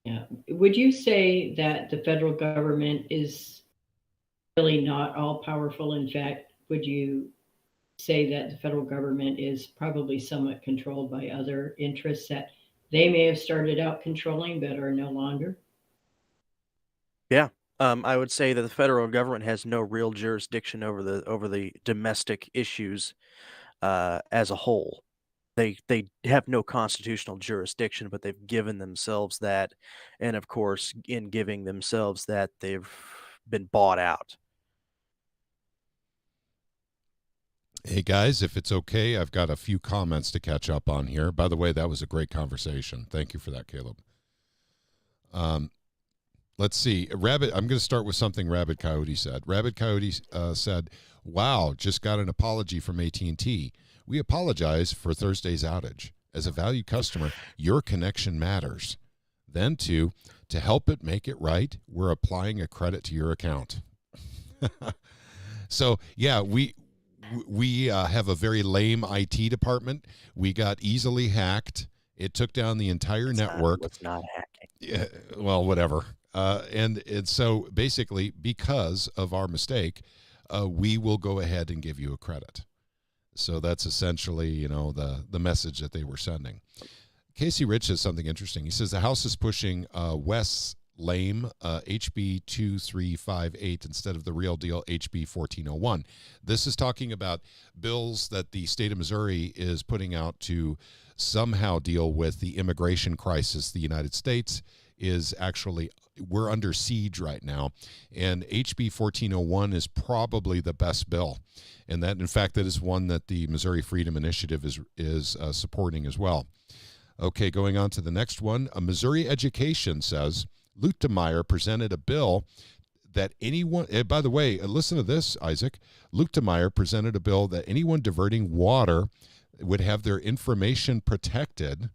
Yeah. Would you say that the federal government is really not all powerful? In fact, would you say that the federal government is probably somewhat controlled by other interests that they may have started out controlling but are no longer? Yeah. I would say that the federal government has no real jurisdiction over the domestic issues as a whole. They have no constitutional jurisdiction, but they've given themselves that, and of course, in giving themselves that, they've been bought out. Hey guys, if it's okay, I've got a few comments to catch up on here. By the way, that was a great conversation. Thank you for that, Caleb. Let's see. I'm going to start with something Rabbit Coyote said. Rabbit Coyote said, "Wow, just got an apology from AT&T. We apologize for Thursday's outage. As a valued customer, your connection matters. Then to help it make it right, we're applying a credit to your account." So, yeah, we have a very lame IT department. We got easily hacked. It took down the entire network. It's not hacking. Yeah, well, whatever. And so basically, because of our mistake, we will go ahead and give you a credit. So that's essentially, the message that they were sending. Casey Rich says something interesting. He says the House is pushing Wes lame HB 2358 instead of the real deal HB 1401. This is talking about bills that the state of Missouri is putting out to somehow deal with the immigration crisis. The United States is actually, we're under siege right now, and HB 1401 is probably the best bill, and that, in fact, that is one that the Missouri Freedom Initiative is supporting as well. Okay, going on to the next one. Missouri Education says Luetkemeyer presented a bill that anyone, by the way, listen to this, Isaac. Luetkemeyer presented a bill that anyone diverting water would have their information protected,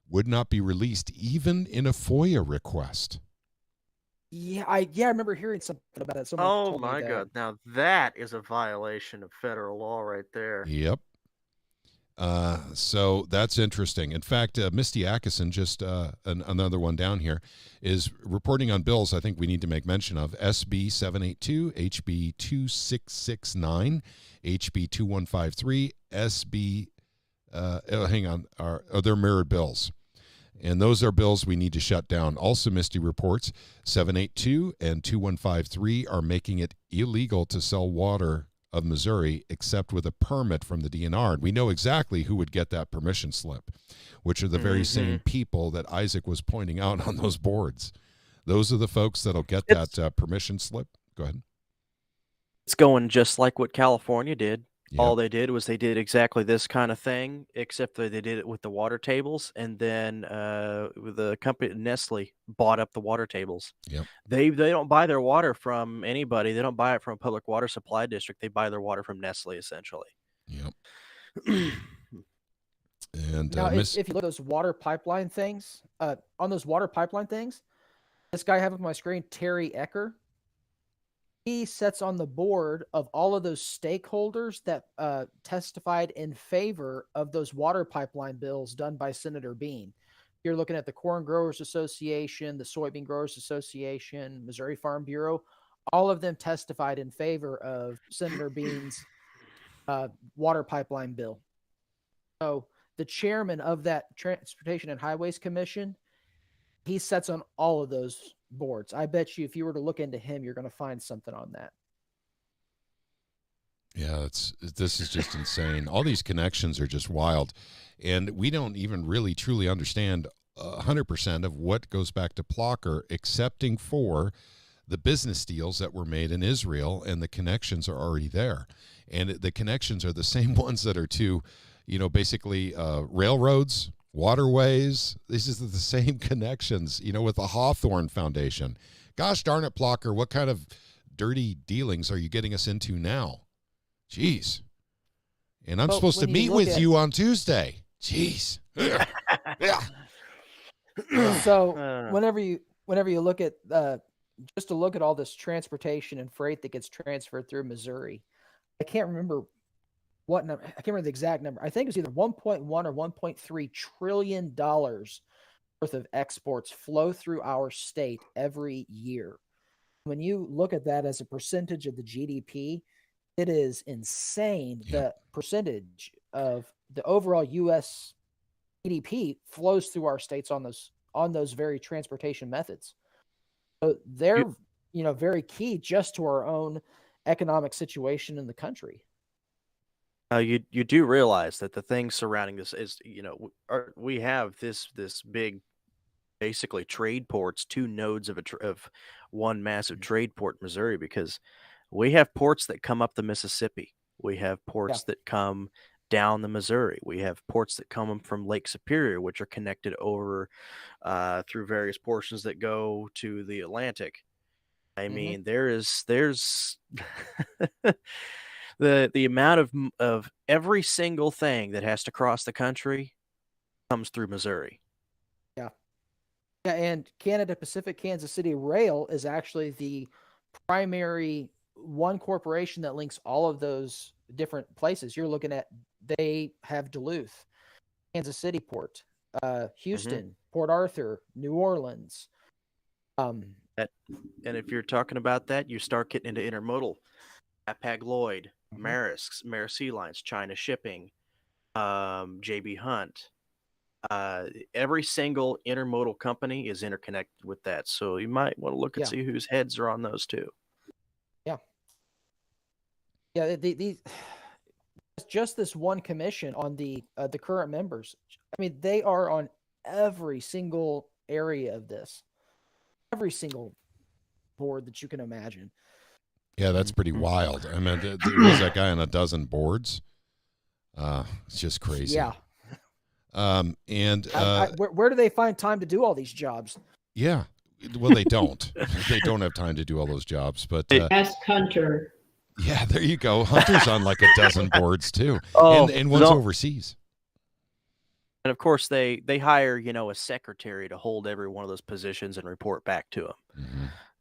would not be released even in a FOIA request. Yeah, I remember hearing something about it. Someone Oh told me my that. God! Now that is a violation of federal law right there. Yep. So that's interesting. In fact, Misty Atkinson, just another one down here, is reporting on bills I think we need to make mention of. SB 782, HB 2669, HB 2153, SB, hang on, they're mirrored bills. And those are bills we need to shut down. Also, Misty reports 782 and 2153 are making it illegal to sell water of Missouri except with a permit from the DNR. And we know exactly who would get that permission slip, which are the very same people that Isaac was pointing out on those boards. Those are the folks that'll get that permission slip. Go ahead. It's going just like what California did. Yep. All they did was they did exactly this kind of thing, except that they did it with the water tables, and then the company Nestle bought up the water tables. Yep. They don't buy their water from anybody. They don't buy it from a public water supply district. They buy their water from Nestle, essentially. Yep. And now, if you look at those water pipeline things, on those water pipeline things, this guy I have on my screen, Terry Ecker, he sits on the board of all of those stakeholders that testified in favor of those water pipeline bills done by Senator Bean. You're looking at the Corn Growers Association, the Soybean Growers Association, Missouri Farm Bureau. All of them testified in favor of Senator Bean's water pipeline bill. So the chairman of that Transportation and Highways Commission, he sits on all of those boards. I bet you if you were to look into him, you're going to find something on that. Yeah, this is just insane. All these connections are just wild. And we don't even really truly understand 100% of what goes back to Plocker, excepting for the business deals that were made in Israel, and the connections are already there. And the connections are the same ones that are to, basically railroads, waterways. These are the same connections, with the Hawthorne Foundation. Gosh darn it, Plocker, what kind of dirty dealings are you getting us into now? Jeez. And I'm supposed to meet with you on Tuesday. Jeez. Yeah. So whenever you look at just to look at all this transportation and freight that gets transferred through Missouri, I can't remember what number. I can't remember the exact number. I think it's either 1.1 or 1.3 trillion dollars worth of exports flow through our state every year. When you look at that as a percentage of the GDP, it is insane. Yep. The percentage of the overall U.S. GDP flows through our states on those very transportation methods. So they're very key just to our own economic situation in the country. You do realize that the things surrounding this is, we have this big, basically trade ports, two nodes of one massive trade port in Missouri, because we have ports that come up the Mississippi. We have ports that come down the Missouri. We have ports that come from Lake Superior, which are connected over through various portions that go to the Atlantic. I mean, there's the amount of every single thing that has to cross the country comes through Missouri. Yeah, and Canada Pacific Kansas City Rail is actually the primary one corporation that links all of those different places. You're looking at, they have Duluth, Kansas City Port, Houston, Port Arthur, New Orleans. And if you're talking about that, you start getting into intermodal. Hapag Lloyd, Maersk, Maersk Sea Lines, China Shipping, JB Hunt. Every single intermodal company is interconnected with that. So you might want to look and see whose heads are on those too. Yeah, just this one commission on the current members. I mean, they are on every single area of this, every single board that you can imagine. Yeah, that's pretty wild. I mean, there was that guy on a dozen boards. It's just crazy. Yeah. And where do they find time to do all these jobs? Yeah, well, they don't. They don't have time to do all those jobs. But ask Hunter. Yeah, there you go. Hunter's on like a dozen boards too, and one's overseas. And of course, they hire a secretary to hold every one of those positions and report back to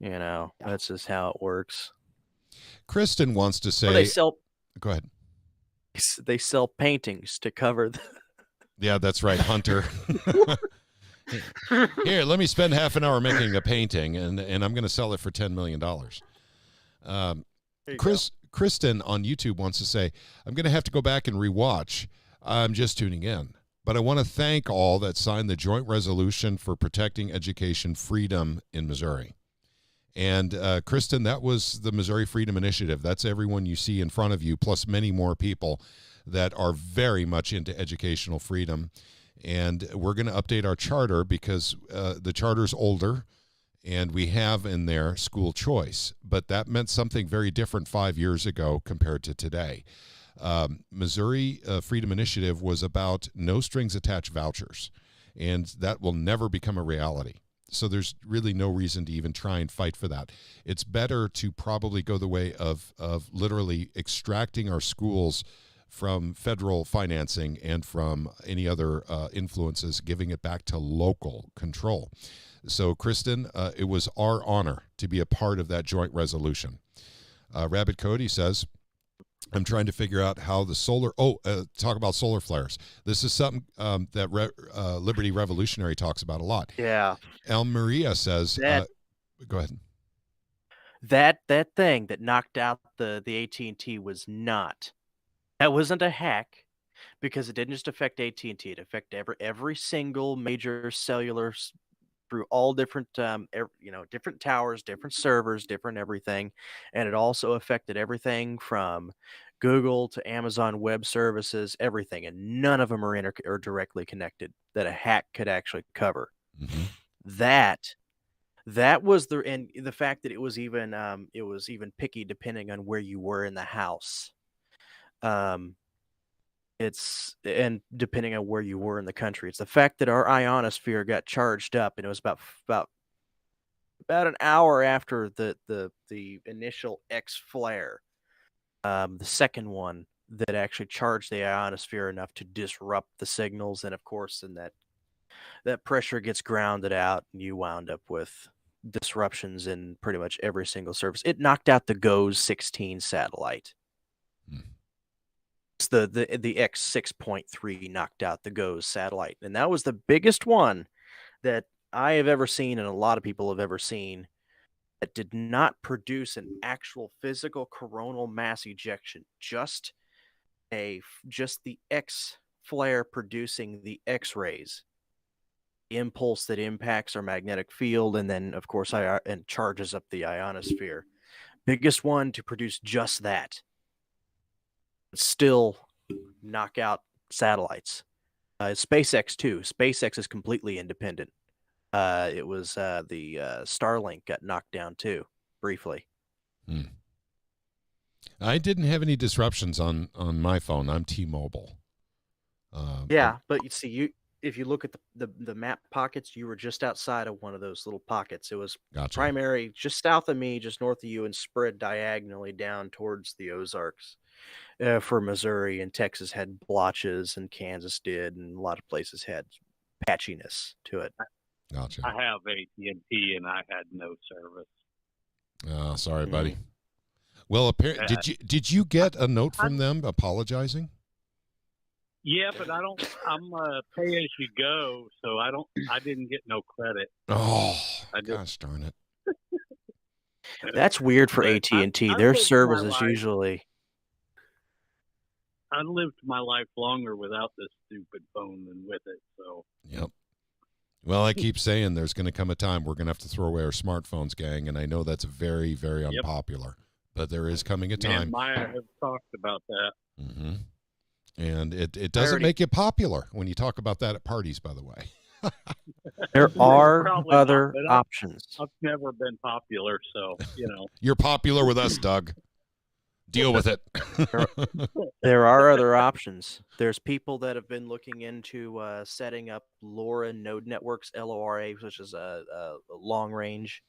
them. That's just how it works. Kristen wants to say. Go ahead. They sell paintings to cover the... Yeah, that's right, Hunter. Here, let me spend half an hour making a painting, and I'm going to sell it for $10 million. Kristen on YouTube wants to say, I'm going to have to go back and rewatch. I'm just tuning in. But I want to thank all that signed the joint resolution for protecting education freedom in Missouri. And Kristen, that was the Missouri Freedom Initiative. That's everyone you see in front of you, plus many more people that are very much into educational freedom. And we're going to update our charter because the charter's older, and we have in there school choice. But that meant something very different 5 years ago compared to today. Missouri Freedom Initiative was about no strings attached vouchers, and that will never become a reality. So there's really no reason to even try and fight for that. It's better to probably go the way of literally extracting our schools from federal financing and from any other influences, giving it back to local control. So, Kristen, it was our honor to be a part of that joint resolution. Rabbit Cody says, I'm trying to figure out how the solar... talk about solar flares. This is something that Liberty Revolutionary talks about a lot. Yeah. El Maria says... go ahead. That thing that knocked out the AT&T was not... That wasn't a hack, because it didn't just affect AT&T. It affected every single major cellular through all different, different towers, different servers, different everything. And it also affected everything from Google to Amazon Web Services, everything. And none of them are directly connected that a hack could actually cover. Mm-hmm. That was the fact that it was even picky depending on where you were in the house. And depending on where you were in the country, it's the fact that our ionosphere got charged up, and it was about an hour after the initial X flare, the second one that actually charged the ionosphere enough to disrupt the signals, and of course, then that pressure gets grounded out, and you wound up with disruptions in pretty much every single service. It knocked out the GOES 16 satellite. The X 6.3 knocked out the GOES satellite, and that was the biggest one that I have ever seen, and a lot of people have ever seen, that did not produce an actual physical coronal mass ejection, just the X flare producing the X-rays, the impulse that impacts our magnetic field, and then of course and charges up the ionosphere. Biggest one to produce just that. Still knock out satellites. SpaceX too. SpaceX is completely independent. It was the Starlink got knocked down too, briefly. I didn't have any disruptions on my phone. I'm T-Mobile. But you see, if you look at the map pockets, you were just outside of one of those little pockets. It was primary just south of me, just north of you, and spread diagonally down towards the Ozarks. For Missouri, and Texas had blotches, and Kansas did, and a lot of places had patchiness to it. Gotcha. I have AT&T, and I had no service. Sorry, buddy. Well, did you get a note from them apologizing? Yeah, but I'm pay as you go, so I didn't get no credit. Oh, gosh darn it. That's weird for AT&T. Their service is usually... I lived my life longer without this stupid phone than with it. So. Yep. Well, I keep saying there's going to come a time we're going to have to throw away our smartphones, gang, and I know that's very, very unpopular. But there is coming a time. Maya has talked about that. Mm-hmm. And it doesn't make you popular when you talk about that at parties, by the way. There are other options. I've never been popular, so, You're popular with us, Doug. Deal with it. There are other options. There's people that have been looking into setting up LoRa node networks, LoRa, which is a long range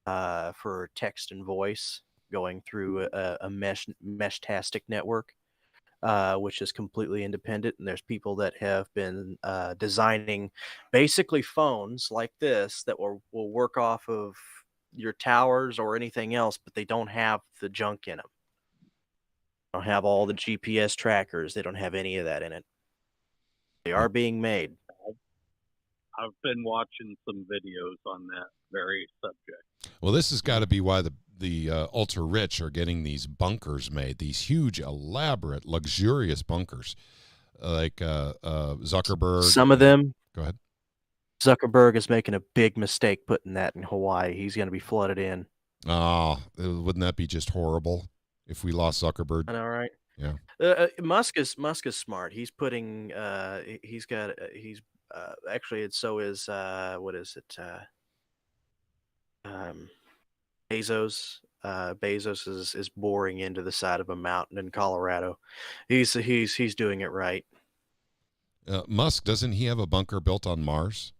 for text and voice, going through a mesh-tastic network, which is completely independent. And there's people that have been designing basically phones like this that will work off of your towers or anything else, but they don't have the junk in them. don't have all the GPS trackers. They don't have any of that in it. They are being made. I've been watching some videos on that very subject. Well, this has got to be why the ultra rich are getting these bunkers made, these huge, elaborate, luxurious bunkers, like Zuckerberg. Some of them. Go ahead. Zuckerberg is making a big mistake putting that in Hawaii. He's going to be flooded in. Oh, wouldn't that be just horrible if we lost Zuckerberg? I know, right? Yeah. Musk is smart. He's putting. Actually, so is what is it? Bezos. Bezos is boring into the side of a mountain in Colorado. He's doing it right. Musk, doesn't he have a bunker built on Mars,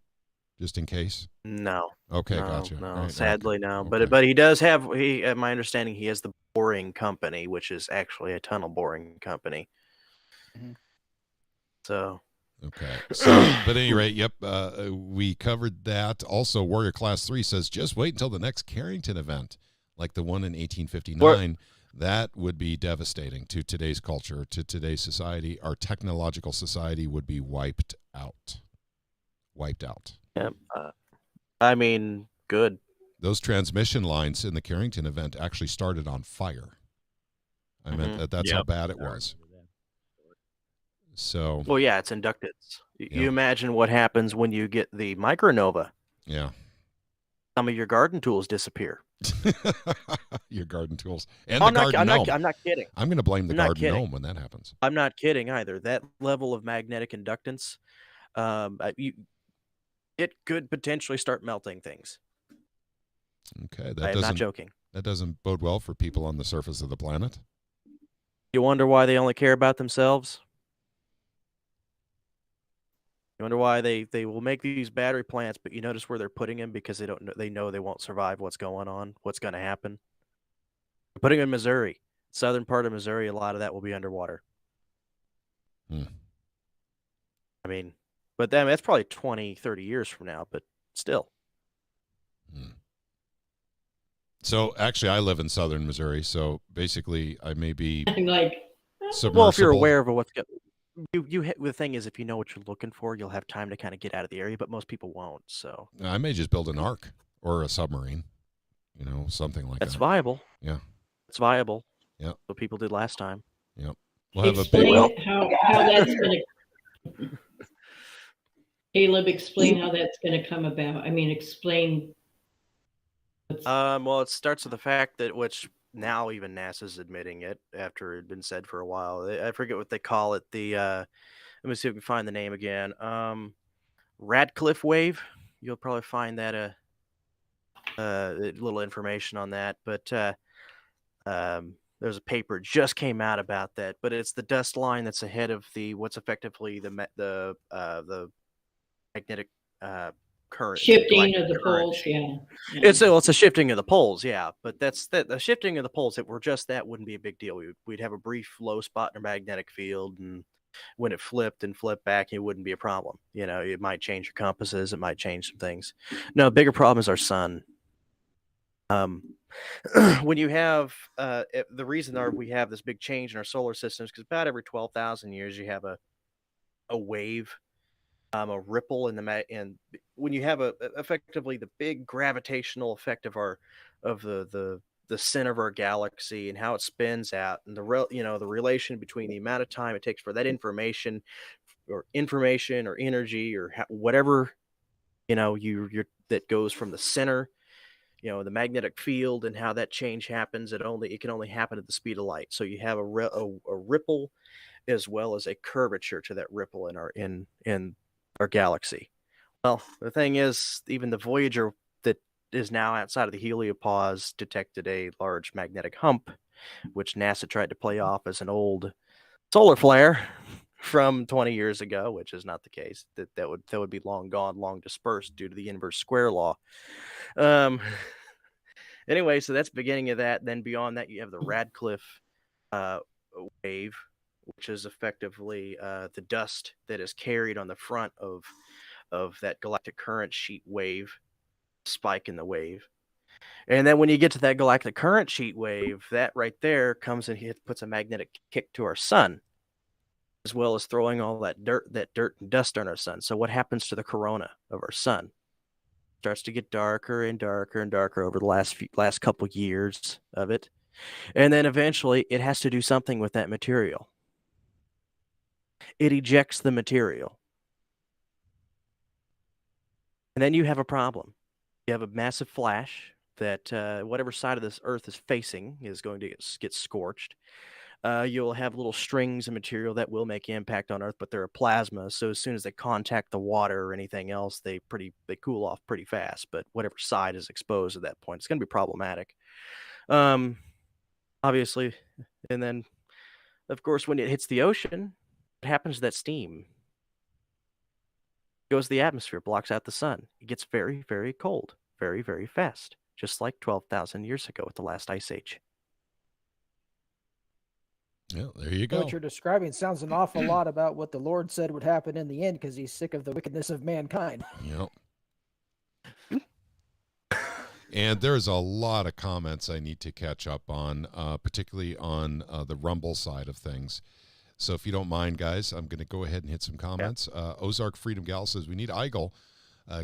just in case? No. Okay, No, gotcha. No, right, sadly, okay. no. Okay. But he does have. My understanding, he has the Boring Company, which is actually a tunnel boring company. Mhm. So. Okay. So, but at any rate, yep, we covered that. Also, Warrior Class 3 says, just wait until the next Carrington event, like the one in 1859. That would be devastating to today's culture, to today's society. Our technological society would be wiped out. Wiped out. Yep. I mean, good. Those transmission lines in the Carrington event actually started on fire. I meant that's how bad it was. So, well, yeah, it's inductance. Yeah. You imagine what happens when you get the micronova. Yeah. Some of your garden tools disappear. Your garden tools and the garden gnome. I'm not kidding. I'm going to blame the garden gnome when that happens. I'm not kidding either. That level of magnetic inductance, it could potentially start melting things. Okay, I'm not joking. That doesn't bode well for people on the surface of the planet. You wonder why they only care about themselves? You wonder why they will make these battery plants, but you notice where they're putting them because they know they won't survive what's going on, what's going to happen. They're putting them in Missouri, southern part of Missouri. A lot of that will be underwater. I mean, but then that's probably 20, 30 years from now, but still. So actually, I live in southern Missouri, so basically, I may be like submersible. Well, if you're aware of what's going. The thing is, if you know what you're looking for, you'll have time to kind of get out of the area, but most people won't. So I may just build an ark or a submarine, something like that. That's viable. Yeah, it's viable. Yeah, what people did last time. Yep, we'll have explain a big. how that's going to. Caleb, explain how that's going to come about. I mean, explain. Well, it starts with the fact that which. Now even NASA's admitting it after it had been said for a while. I forget what they call it. Let me see if we can find the name again. Radcliffe wave. You'll probably find that little information on that. But there's a paper just came out about that. But it's the dust line that's ahead of what's effectively the magnetic current shifting of the poles. It's a shifting of the poles, but that's the shifting of the poles. If we're just that, wouldn't be a big deal. We'd have a brief low spot in a magnetic field, and when it flipped back, it wouldn't be a problem. It might change your compasses, it might change some things. No, bigger problem is our sun. When you have the reason we have this big change in our solar systems, because about every 12,000 years you have a wave. A ripple in and when you have effectively the big gravitational effect of the center of our galaxy and how it spins out, and the relation between the amount of time it takes for that information or energy or whatever that goes from the center, the magnetic field, and how that change happens. It can only happen at the speed of light. So you have a ripple as well as a curvature to that ripple in our galaxy. Well, the thing is, even the Voyager that is now outside of the heliopause detected a large magnetic hump, which NASA tried to play off as an old solar flare from 20 years ago, which is not the case. That would be long gone, long dispersed due to the inverse square law. Anyway, so that's the beginning of that. Then beyond that, you have the Radcliffe wave, which is effectively the dust that is carried on the front of that galactic current sheet wave, spike in the wave. And then when you get to that galactic current sheet wave, that right there comes and puts a magnetic kick to our sun, as well as throwing all that dirt and dust on our sun. So what happens to the corona of our sun? It starts to get darker and darker and darker over the last couple years of it. And then eventually it has to do something with that material. It ejects the material. And then you have a problem. You have a massive flash that whatever side of this Earth is facing is going to get scorched. You'll have little strings of material that will make impact on Earth, but they're a plasma. So as soon as they contact the water or anything else, they cool off pretty fast. But whatever side is exposed at that point, it's going to be problematic. Obviously. And then, of course, when it hits the ocean, what happens to that steam? It goes to the atmosphere, blocks out the sun. It gets very, very cold, very, very fast, just like 12,000 years ago with the last ice age. Yeah, there you go. What you're describing sounds an awful lot about what the Lord said would happen in the end, because he's sick of the wickedness of mankind. Yep. And there's a lot of comments I need to catch up on, particularly on the Rumble side of things. So if you don't mind, guys, I'm going to go ahead and hit some comments. Yeah. Ozark Freedom Gal says, we need Eigel.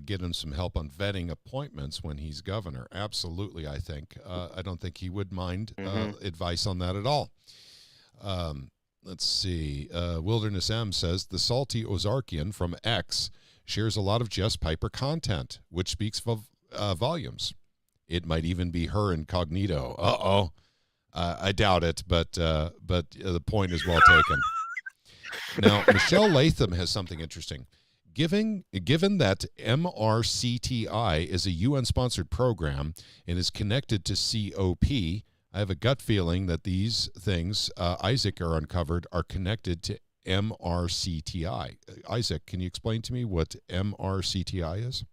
Get him some help on vetting appointments when he's governor. Absolutely, I think. I don't think he would mind advice on that at all. Let's see. Wilderness M says, the salty Ozarkian from X shares a lot of Jess Piper content, which speaks volumes. It might even be her incognito. Uh-oh. I doubt it, but the point is well taken. Now, Michelle Latham has something interesting. Given that MRCTI is a UN-sponsored program and is connected to COP, I have a gut feeling that these things Isaac are uncovered are connected to MRCTI. Isaac, can you explain to me what MRCTI is?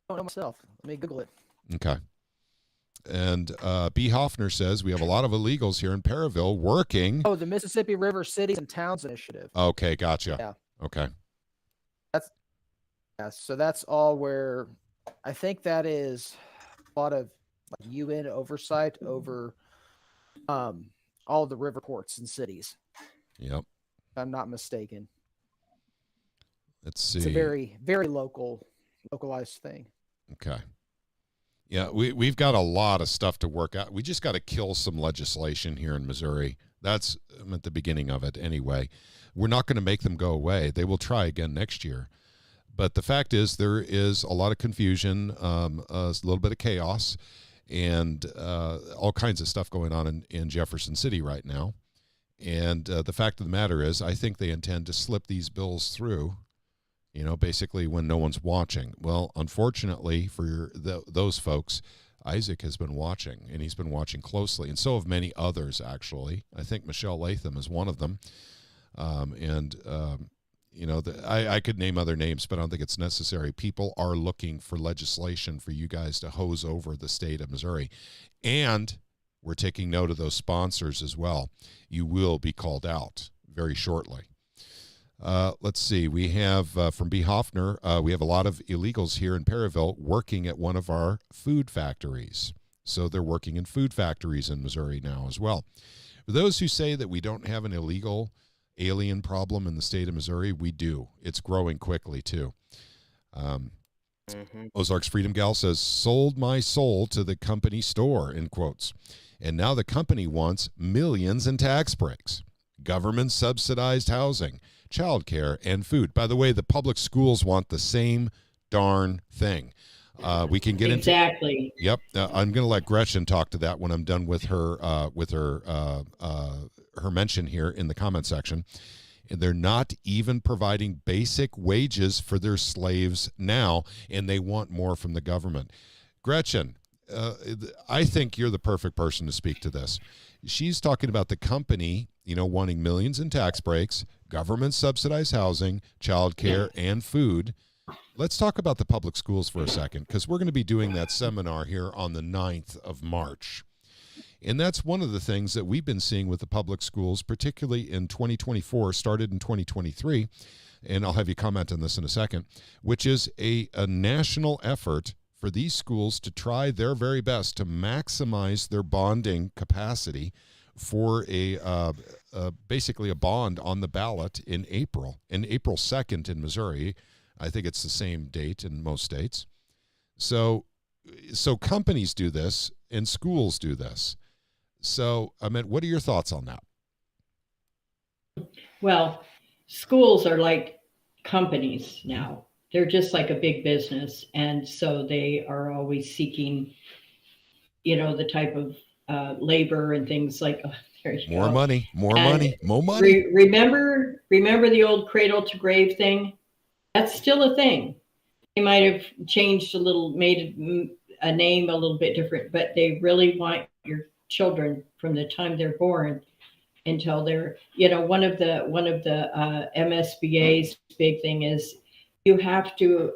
I don't know myself. Let me Google it. Okay. And B. Hoffner says, we have a lot of illegals here in Perryville working. Oh, the Mississippi River Cities and Towns Initiative. Okay, gotcha. Yeah. Okay. So that's all where I think that is a lot of like UN oversight over all the river ports and cities. Yep. If I'm not mistaken. Let's see. It's a very, very localized thing. Okay. Yeah, we've got a lot of stuff to work out. We just got to kill some legislation here in Missouri. That's at the beginning of it anyway. We're not going to make them go away. They will try again next year. But the fact is there is a lot of confusion, a little bit of chaos, and all kinds of stuff going on in Jefferson City right now. And the fact of the matter is I think they intend to slip these bills through, basically when no one's watching. Well, unfortunately for those folks, Isaac has been watching, and he's been watching closely, and so have many others, actually. I think Michelle Latham is one of them. I could name other names, but I don't think it's necessary. People are looking for legislation for you guys to hose over the state of Missouri. And we're taking note of those sponsors as well. You will be called out very shortly. Let's see. We have from B. Hoffner, we have a lot of illegals here in Perryville working at one of our food factories. So they're working in food factories in Missouri now as well. For those who say that we don't have an illegal alien problem in the state of Missouri, we do. It's growing quickly, too. Ozark's Freedom Gal says, sold my soul to the company store, in quotes. And now the company wants millions in tax breaks, government-subsidized housing, childcare, and food. By the way, the public schools want the same darn thing. We can get exactly. Yep. I'm going to let Gretchen talk to that when I'm done with her her mention here in the comment section. And they're not even providing basic wages for their slaves now, and they want more from the government. Gretchen, I think you're the perfect person to speak to this. She's talking about the company, wanting millions in tax breaks, government subsidized housing, childcare, and food. Let's talk about the public schools for a second, because we're going to be doing that seminar here on the 9th of March. And that's one of the things that we've been seeing with the public schools, particularly in 2024, started in 2023, and I'll have you comment on this in a second, which is a national effort for these schools to try their very best to maximize their bonding capacity for basically a bond on the ballot in April 2nd in Missouri. I think it's the same date in most states. So companies do this and schools do this. So, Amit, what are your thoughts on that? Well, schools are like companies now. They're just like a big business. And so they are always seeking, the type of labor and things like, oh, there you More go. money, more And money, more money. Remember the old cradle to grave thing? That's still a thing. They might have changed a little, made a name a little bit different, but they really want your children from the time they're born until they're, one of the MSBA's big thing is you have to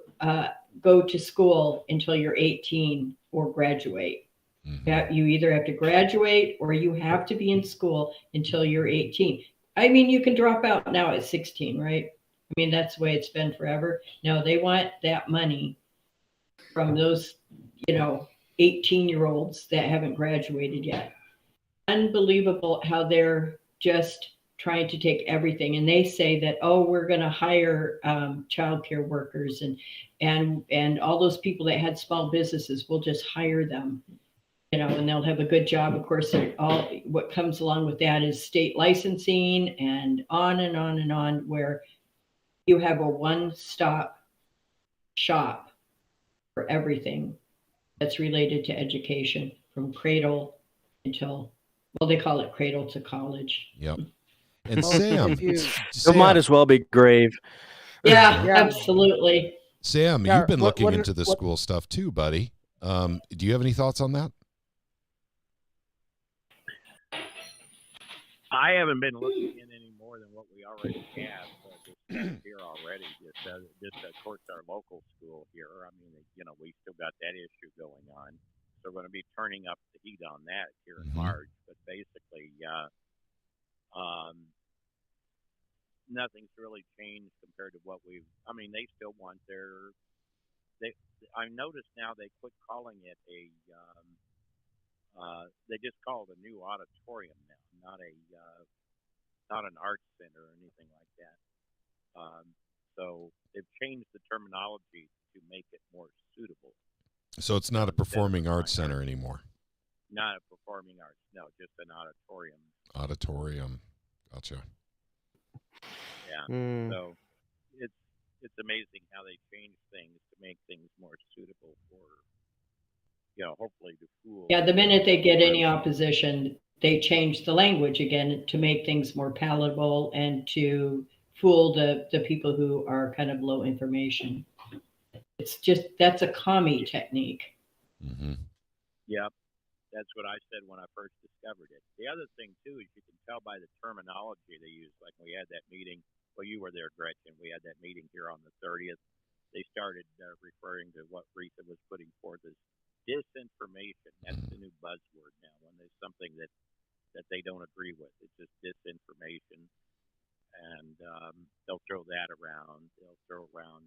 go to school until you're 18 or graduate. Mm-hmm. You either have to graduate or you have to be in school until you're 18. I mean, you can drop out now at 16, right? I mean, that's the way it's been forever. No, they want that money from those, 18-year-olds that haven't graduated yet. Unbelievable how they're just trying to take everything. And they say that, oh, we're going to hire childcare workers and all those people that had small businesses, we'll just hire them. And they'll have a good job. Of course, all what comes along with that is state licensing and on and on and on, where you have a one-stop shop for everything that's related to education, from cradle until, well, they call it cradle to college. Yep. And Sam, It might as well be grave. Yeah, Yeah. absolutely. Sam, Yeah, you've been what- looking what- into the what- school stuff too, buddy. Do you have any thoughts on that? I haven't been looking in any more than what we already have. Just here already, just of course our local school here. I mean, we still got that issue going on, so we're going to be turning up the heat on that here in March. But basically, nothing's really changed compared to what we've. I mean, they still want their. I noticed now they quit calling it a. They just call it a new auditorium now, not an arts center or anything like that. So they've changed the terminology to make it more suitable. So it's not a performing arts center anymore. Not a performing arts, no, just an auditorium. Auditorium, gotcha. Yeah. So it's amazing how they change things to make things more suitable for, hopefully the schools. Yeah, the minute they get any opposition, they change the language again to make things more palatable and to fool the people who are kind of low information. It's just, that's a commie technique. Mm-hmm. Yep. That's what I said when I first discovered it. The other thing, too, is you can tell by the terminology they use. Like we had that meeting. Well, you were there, Gretchen. We had that meeting here on the 30th. They started referring to what Rita was putting forth as disinformation. That's the new buzzword now. When there's something that they don't agree with, it's just disinformation. And they'll throw that around. They'll throw around,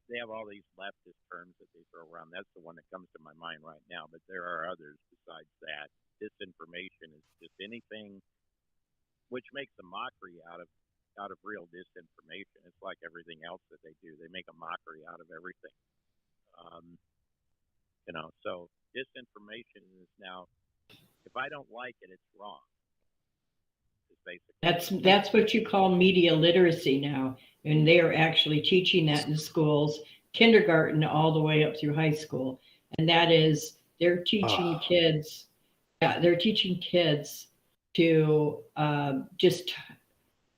they have all these leftist terms that they throw around. That's the one that comes to my mind right now. But there are others besides that. Disinformation is just anything which makes a mockery out of real disinformation. It's like everything else that they do. They make a mockery out of everything. So disinformation is now, if I don't like it, it's wrong. It's basically That's what you call media literacy now. And they are actually teaching that in schools, kindergarten all the way up through high school. And that is, they're teaching kids to just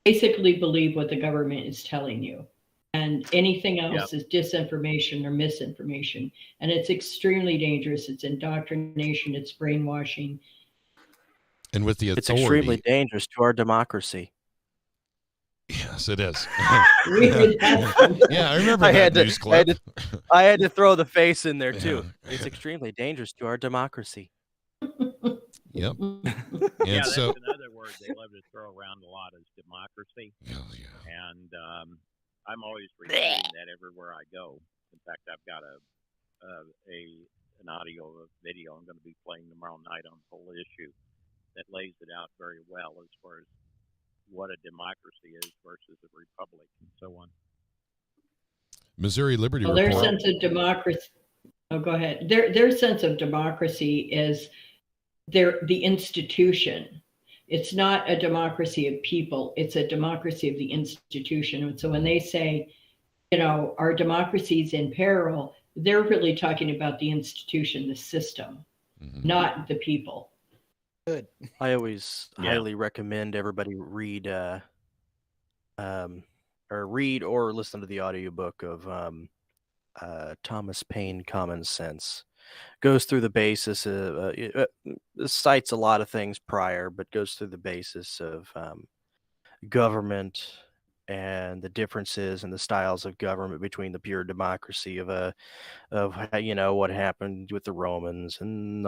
basically believe what the government is telling you. And anything else is disinformation or misinformation. And it's extremely dangerous. It's indoctrination. It's brainwashing. And with the authority. It's extremely dangerous to our democracy. Yes, it is. Yeah, I remember that news clip. I had to throw the face in there, too. Yeah. It's extremely dangerous to our democracy. Yep. Yeah, that's so another word they love to throw around a lot is democracy. yeah. And I'm always repeating that everywhere I go. In fact, I've got an audio video I'm going to be playing tomorrow night on the whole issue that lays it out very well as far as what a democracy is versus a republic and so on. Missouri Liberty Well, Report. their sense of democracy. Oh, go ahead. Their sense of democracy is the institution. It's not a democracy of people. It's a democracy of the institution. And so when they say, our democracy is in peril, they're really talking about the institution, the system, not the people. Good. I always highly recommend everybody read or listen to the audiobook of Thomas Paine, Common Sense. Goes through the basis of cites a lot of things prior, but goes through the basis of government and the differences and the styles of government between the pure democracy of what happened with the Romans, and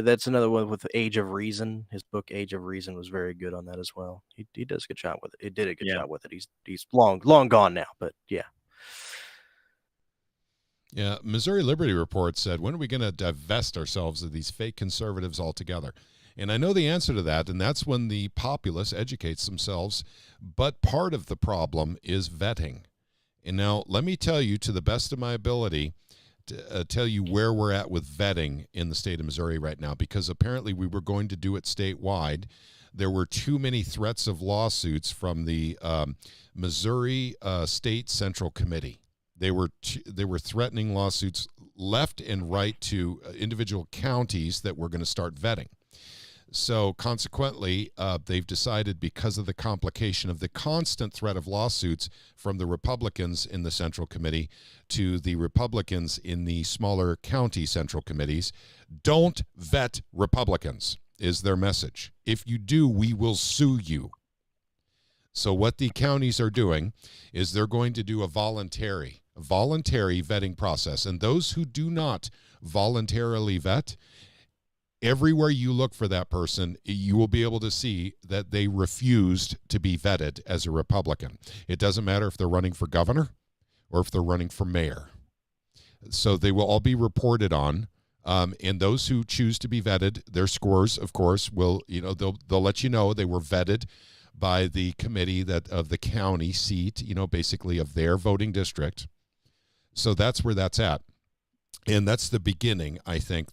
that's another one with Age of Reason. His book Age of Reason was very good on that as well. He does a good job with it. He did a good job with it. He's long gone now, but yeah. Yeah, Missouri Liberty Report said, when are we going to divest ourselves of these fake conservatives altogether? And I know the answer to that, and that's when the populace educates themselves. But part of the problem is vetting. And now let me tell you, to the best of my ability, to tell you where we're at with vetting in the state of Missouri right now, because apparently we were going to do it statewide. There were too many threats of lawsuits from the Missouri State Central Committee. They were threatening lawsuits left and right to individual counties that were going to start vetting. So consequently, they've decided, because of the complication of the constant threat of lawsuits from the Republicans in the Central Committee to the Republicans in the smaller county Central Committees, don't vet Republicans, is their message. If you do, we will sue you. So what the counties are doing is they're going to do a voluntary vetting process. And those who do not voluntarily vet, everywhere you look for that person, you will be able to see that they refused to be vetted as a Republican. It doesn't matter if they're running for governor or if they're running for mayor. So they will all be reported on. And those who choose to be vetted, their scores, of course, will, they'll let you know they were vetted by the committee of the county seat, basically of their voting district. So that's where that's at. And that's the beginning, I think,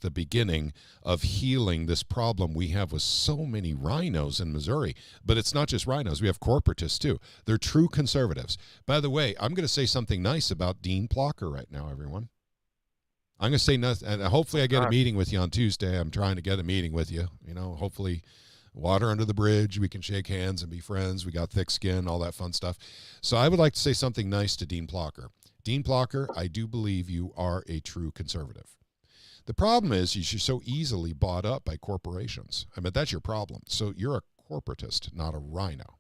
of healing this problem we have with so many rhinos in Missouri. But it's not just rhinos. We have corporatists, too. They're true conservatives. By the way, I'm going to say something nice about Dean Plocker right now, everyone. I'm going to say nothing, and hopefully I get a meeting with you on Tuesday. I'm trying to get a meeting with you. Hopefully water under the bridge. We can shake hands and be friends. We got thick skin, all that fun stuff. So I would like to say something nice to Dean Plocker. Dean Plocker, I do believe you are a true conservative. The problem is you're so easily bought up by corporations. I mean, that's your problem. So you're a corporatist, not a rhino.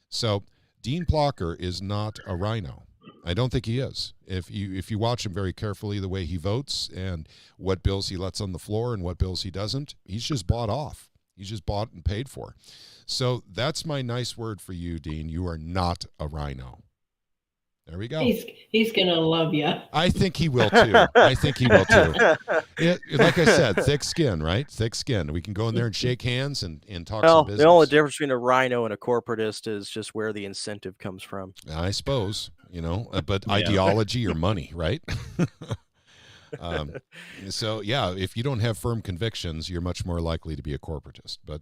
So Dean Plocker is not a rhino. I don't think he is. If you watch him very carefully, the way he votes and what bills he lets on the floor and what bills he doesn't, he's just bought off. He's just bought and paid for. So that's my nice word for you, Dean. You are not a rhino. There we go. He's going to love you. I think he will, too. Like I said, thick skin, right? Thick skin. We can go in there and shake hands and talk some business. The only difference between a rhino and a corporatist is just where the incentive comes from. I suppose, but ideology or money, right? So, yeah, if you don't have firm convictions, you're much more likely to be a corporatist. But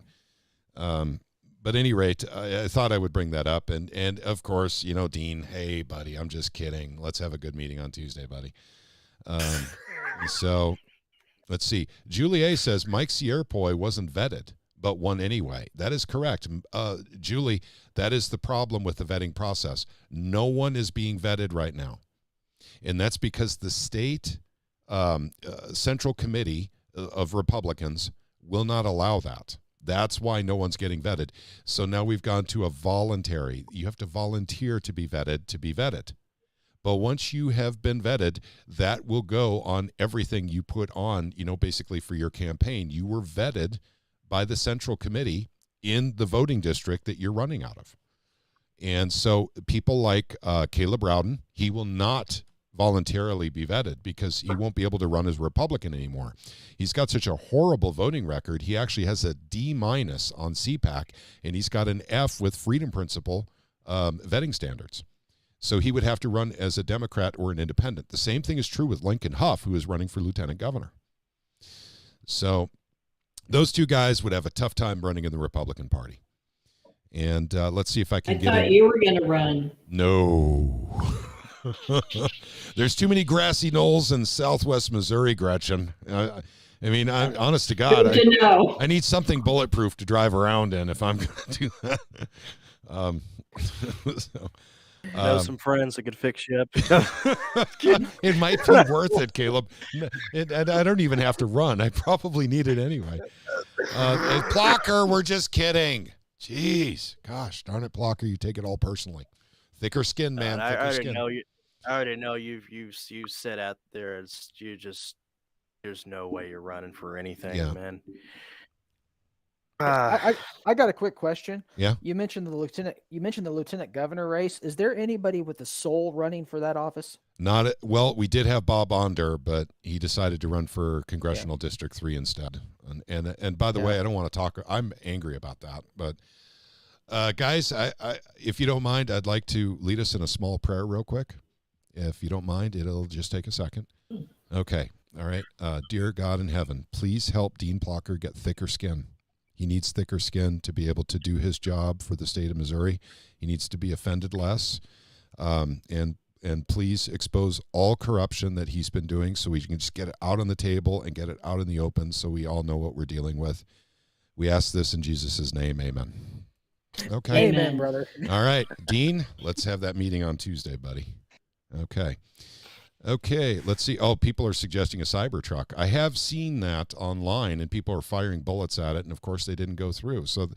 at any rate, I thought I would bring that up. And of course, Dean, hey, buddy, I'm just kidding. Let's have a good meeting on Tuesday, buddy. So let's see. Julie says Mike Sierpoy wasn't vetted, but won anyway. That is correct. Julie, that is the problem with the vetting process. No one is being vetted right now. And that's because the state Central Committee of Republicans will not allow that. That's why no one's getting vetted. So now we've gone to a voluntary. You have to volunteer to be vetted. But once you have been vetted, that will go on everything you put on, basically for your campaign. You were vetted by the Central Committee in the voting district that you're running out of. And so people like Caleb Rowden, he will not voluntarily be vetted because he won't be able to run as Republican anymore. He's got such a horrible voting record. He actually has a D- on CPAC, and he's got an F with Freedom Principle vetting standards. So he would have to run as a Democrat or an independent. The same thing is true with Lincoln Huff, who is running for lieutenant governor. So those two guys would have a tough time running in the Republican Party. And let's see if I can I thought you were going to run. No. There's too many grassy knolls in southwest Missouri, Gretchen. I mean, I'm honest to God, I need something bulletproof to drive around in if I'm going to do that. Know some friends that could fix you up. It might be worth it, Caleb. And I don't even have to run. I probably need it anyway. Plocker, we're just kidding. Jeez, gosh, darn it, Plocker, you take it all personally. Thicker skin, man. I already skin. know you. I already know you've said out there. There's no way you're running for anything, man. I got a quick question. Yeah. You mentioned the lieutenant governor race. Is there anybody with the soul running for that office? Well, we did have Bob Onder, but he decided to run for congressional district 3 instead. And by the way, I don't want to talk. I'm angry about that. But guys, I if you don't mind, I'd like to lead us in a small prayer real quick. If you don't mind, it'll just take a second. Okay. All right. Dear God in heaven, please help Dean Plocker get thicker skin. He needs thicker skin to be able to do his job for the state of Missouri. He needs to be offended less. And please expose all corruption that he's been doing so we can just get it out on the table and get it out in the open so we all know what we're dealing with. We ask this in Jesus' name. Amen. Okay. Amen, brother. All right. Dean, let's have that meeting on Tuesday, buddy. Okay, let's see. Oh, people are suggesting a Cybertruck. I have seen that online, and people are firing bullets at it, and of course they didn't go through. So,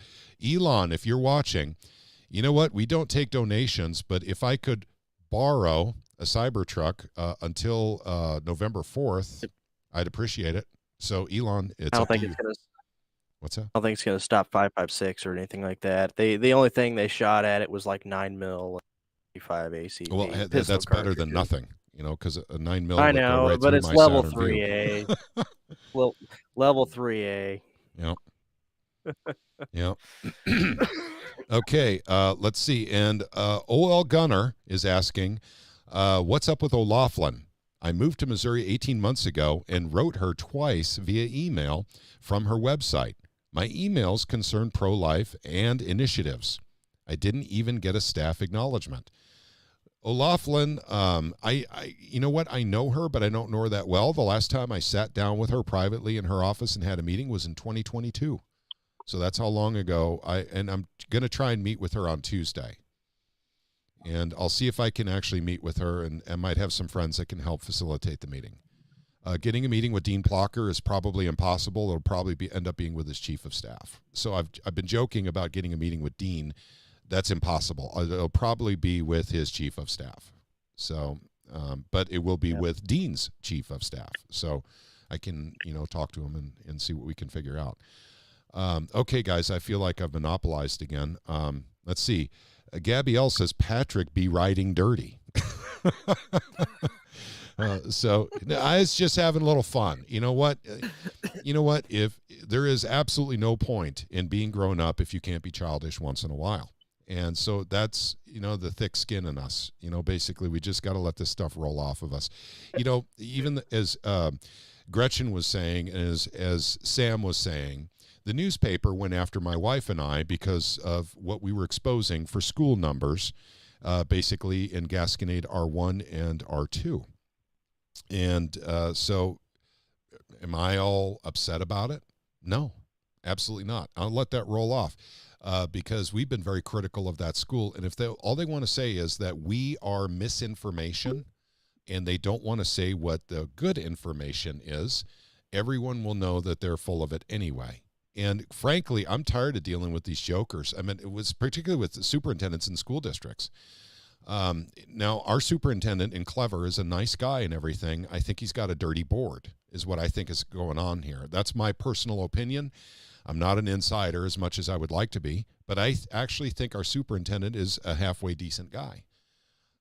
Elon, if you're watching, you know what? We don't take donations, but if I could borrow a Cybertruck until November 4th, I'd appreciate it. So, Elon, it's I don't think it's going to. What's that? I don't think it's going to stop 5.56 or anything like that. The only thing they shot at it was like 9 mil, 5 ACP. Well, that's better than nothing. You know, because a 9 mil. I know, right, but it's level 3A. Well, level 3A. Yep. Okay, let's see. And OL Gunner is asking, what's up with O'Laughlin? I moved to Missouri 18 months ago and wrote her twice via email from her website. My emails concern pro-life and initiatives. I didn't even get a staff acknowledgement. O'Laughlin, you know what? I know her, but I don't know her that well. The last time I sat down with her privately in her office and had a meeting was in 2022. So that's how long ago. I'm going to try and meet with her on Tuesday. And I'll see if I can actually meet with her, and I might have some friends that can help facilitate the meeting. Getting a meeting with Dean Plocker is probably impossible. It'll probably end up being with his chief of staff. So I've been joking about getting a meeting with Dean. That's impossible. It'll probably be with his chief of staff. So, but it will be with Dean's chief of staff. So I can, talk to him and see what we can figure out. Okay, guys, I feel like I've monopolized again. Let's see. Gabrielle says, Patrick be riding dirty. So I was just having a little fun. You know what? If there is absolutely no point in being grown up if you can't be childish once in a while. And so that's, the thick skin in us. Basically, we just got to let this stuff roll off of us. Even as Gretchen was saying, and as Sam was saying, the newspaper went after my wife and I because of what we were exposing for school numbers, basically in Gasconade R1 and R2. And so am I all upset about it? No, absolutely not. I'll let that roll off. Because we've been very critical of that school. And if all they want to say is that we are misinformation and they don't want to say what the good information is, everyone will know that they're full of it anyway. And frankly, I'm tired of dealing with these jokers. I mean, it was particularly with the superintendents in school districts. Now, our superintendent in Clever is a nice guy and everything. I think he's got a dirty board is what I think is going on here. That's my personal opinion. I'm not an insider as much as I would like to be, but I actually think our superintendent is a halfway decent guy.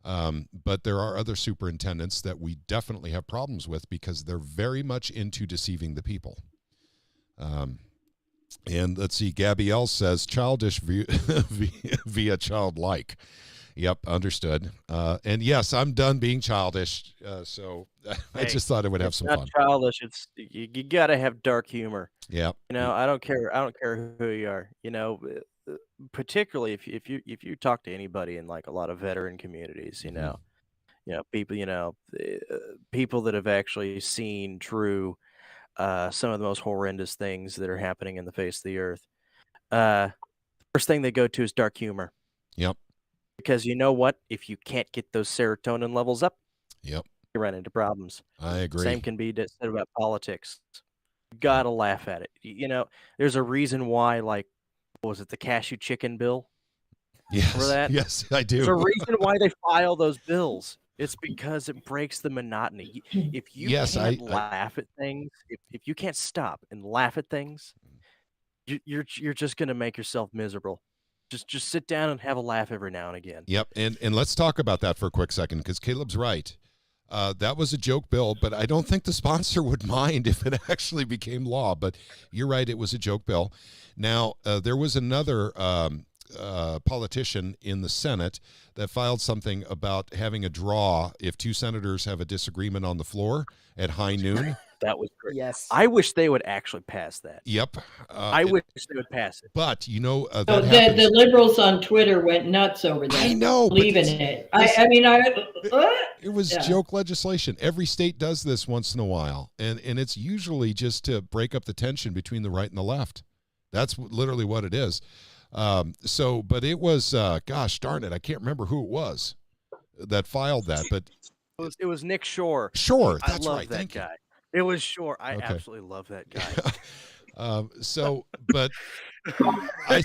But there are other superintendents that we definitely have problems with because they're very much into deceiving the people. And let's see, Gabrielle says childish via childlike. Yep, understood. And yes, I'm done being childish. So I just thought I would have some not fun. childish. It's you got to have dark humor. Yeah. I don't care who you are. Particularly if you talk to anybody in like a lot of veteran communities, people, people that have actually seen true some of the most horrendous things that are happening in the face of the earth. First thing they go to is dark humor. Yep. Because you know what? If you can't get those serotonin levels up, yep, you run into problems. I agree. Same can be said about politics. You gotta laugh at it. There's a reason why, like, what was it, the cashew chicken bill? Yes. Remember that? Yes, I do. There's a reason why they file those bills. It's because it breaks the monotony. If you can't laugh at things, if you can't stop and laugh at things, you're just gonna make yourself miserable. Just sit down and have a laugh every now and again. Yep, and let's talk about that for a quick second because Caleb's right. That was a joke bill, but I don't think the sponsor would mind if it actually became law. But you're right, it was a joke bill. Now, there was another politician in the Senate that filed something about having a draw if two senators have a disagreement on the floor at high noon. That was great. Yes. I wish they would actually pass that. Yep. I wish they would pass it. But, the liberals on Twitter went nuts over that. I know. Believing it. It was joke legislation. Every state does this once in a while. And it's usually just to break up the tension between the right and the left. That's literally what it is. But it was, gosh darn it, I can't remember who it was that filed that. But it was Nick Shore. Shore, that's I love right. that Thank guy. you. It was Shore. I absolutely love that guy. But I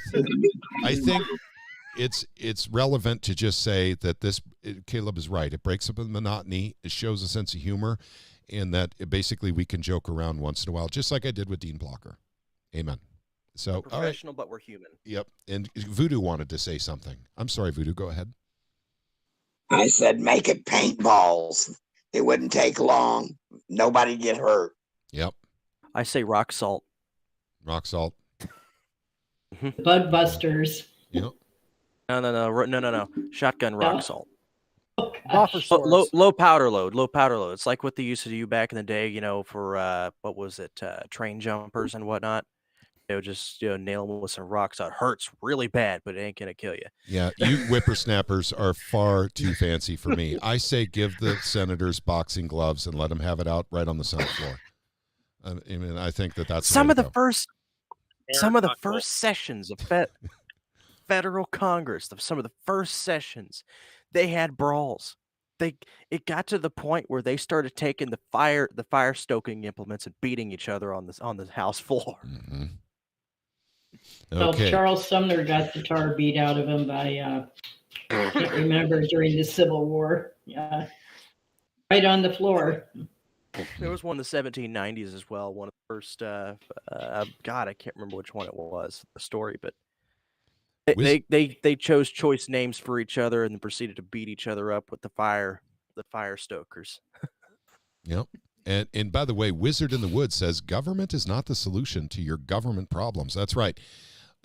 think it's relevant to just say that Caleb is right. It breaks up the monotony. It shows a sense of humor, and that basically we can joke around once in a while, just like I did with Dean Blocker. Amen. So we're professional, but we're human. Yep. And Voodoo wanted to say something. I'm sorry, Voodoo. Go ahead. I said, make it paintballs. It wouldn't take long. Nobody get hurt. Yep. I say rock salt. Rock salt. Bud Busters. Yep. No. Shotgun rock salt. Oh, low powder load. It's like what they used to do back in the day, for what was it, train jumpers and whatnot. They would just nail them with some rock salt. It hurts really bad, but it ain't gonna kill you. Yeah, you whippersnappers are far too fancy for me. I say give the senators boxing gloves and let them have it out right on the Senate floor. I mean, I think that's some of the first sessions of federal Congress. Some of the first sessions, they had brawls. It got to the point where they started taking the fire stoking implements and beating each other on the House floor. Mm-hmm. Well, Okay. Charles Sumner got the tar beat out of him by, I can't remember, during the Civil War. Yeah, right on the floor. There was one in the 1790s as well. One of the first, God, I can't remember which one it was, the story, but they chose choice names for each other and then proceeded to beat each other up with the fire stokers. Yep. And by the way, Wizard in the Woods says government is not the solution to your government problems. That's right.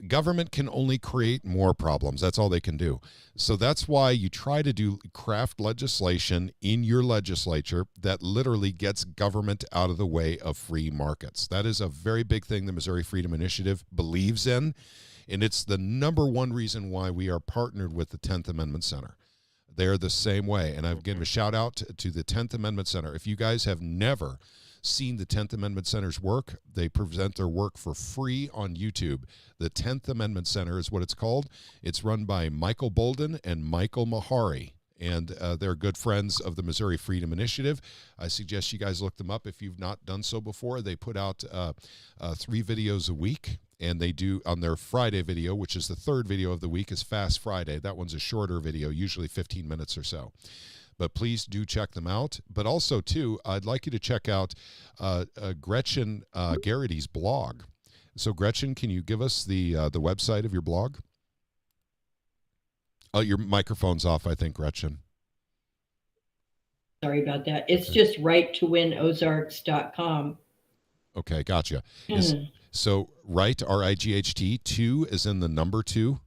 Government can only create more problems. That's all they can do. So that's why you try to craft legislation in your legislature that literally gets government out of the way of free markets. That is a very big thing the Missouri Freedom Initiative believes in, and it's the number one reason why we are partnered with the 10th Amendment Center. They're the same way. And I've given a shout out to the 10th Amendment Center. If you guys have never seen the 10th Amendment Center's work, they present their work for free on YouTube. The 10th Amendment Center is what it's called. It's run by Michael Bolden and Michael Mahari. And they're good friends of the Missouri Freedom Initiative. I suggest you guys look them up if you've not done so before. They put out 3 videos a week. And they do on their Friday video, which is the third video of the week, is Fast Friday. That one's a shorter video, usually 15 minutes or so. But please do check them out. But also, too, I'd like you to check out Gretchen Garrity's blog. So Gretchen, can you give us the website of your blog? Oh, your microphone's off, I think, Gretchen. Sorry about that. It's Okay. just righttoWinOzarks.com. Okay, gotcha. So right, RIGHT, 2 is in the number 2,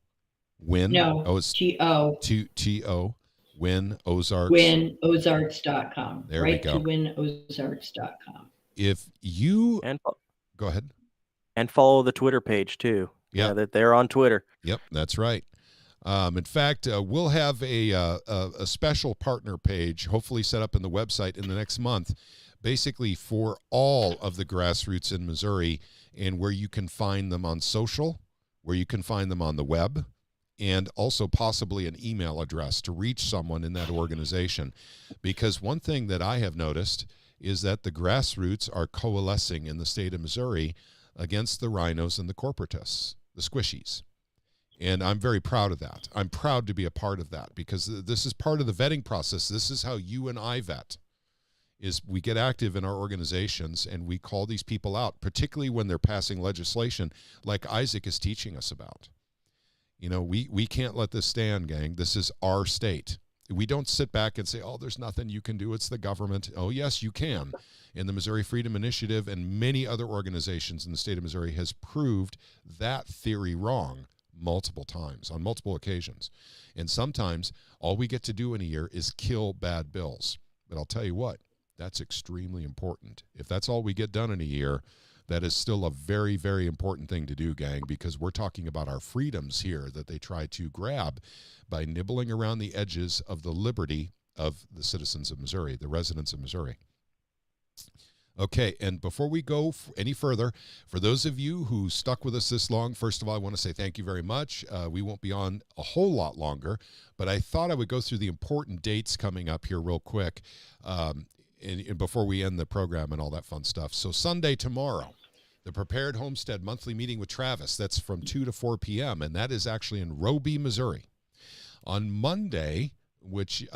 win. No, Oh, it's T-O. T-O, win Ozarks. WinOzarks.com. There we go. RighttoWinOzarks.com. If you And go ahead. and follow the Twitter page too. Yeah, that they're on Twitter. Yep, that's right. In fact, we'll have a special partner page, hopefully set up in the website in the next month, basically for all of the grassroots in Missouri, and where you can find them on social, where you can find them on the web, and also possibly an email address to reach someone in that organization. Because one thing that I have noticed is that the grassroots are coalescing in the state of Missouri against the rhinos and the corporatists, the squishies. And I'm very proud of that. I'm proud to be a part of that, because this is part of the vetting process. This is how you and I vet, is we get active in our organizations and we call these people out, particularly when they're passing legislation like Isaac is teaching us about. You know, we can't let this stand, gang. This is our state. We don't sit back and say, oh, there's nothing you can do. It's the government. Oh, yes, you can. And the Missouri Freedom Initiative and many other organizations in the state of Missouri has proved that theory wrong multiple times, on multiple occasions. And sometimes all we get to do in a year is kill bad bills. But I'll tell you what, that's extremely important. If that's all we get done in a year, that is still a very, very important thing to do, gang, because we're talking about our freedoms here that they try to grab by nibbling around the edges of the liberty of the citizens of Missouri, the residents of Missouri. Okay, and before we go any further, for those of you who stuck with us this long, first of all, I want to say thank you very much. We won't be on a whole lot longer, but I thought I would go through the important dates coming up here real quick and before we end the program and all that fun stuff. So Sunday, tomorrow, the Prepared Homestead Monthly Meeting with Travis. That's from 2 to 4 p.m., and that is actually in Roby, Missouri. On Monday, which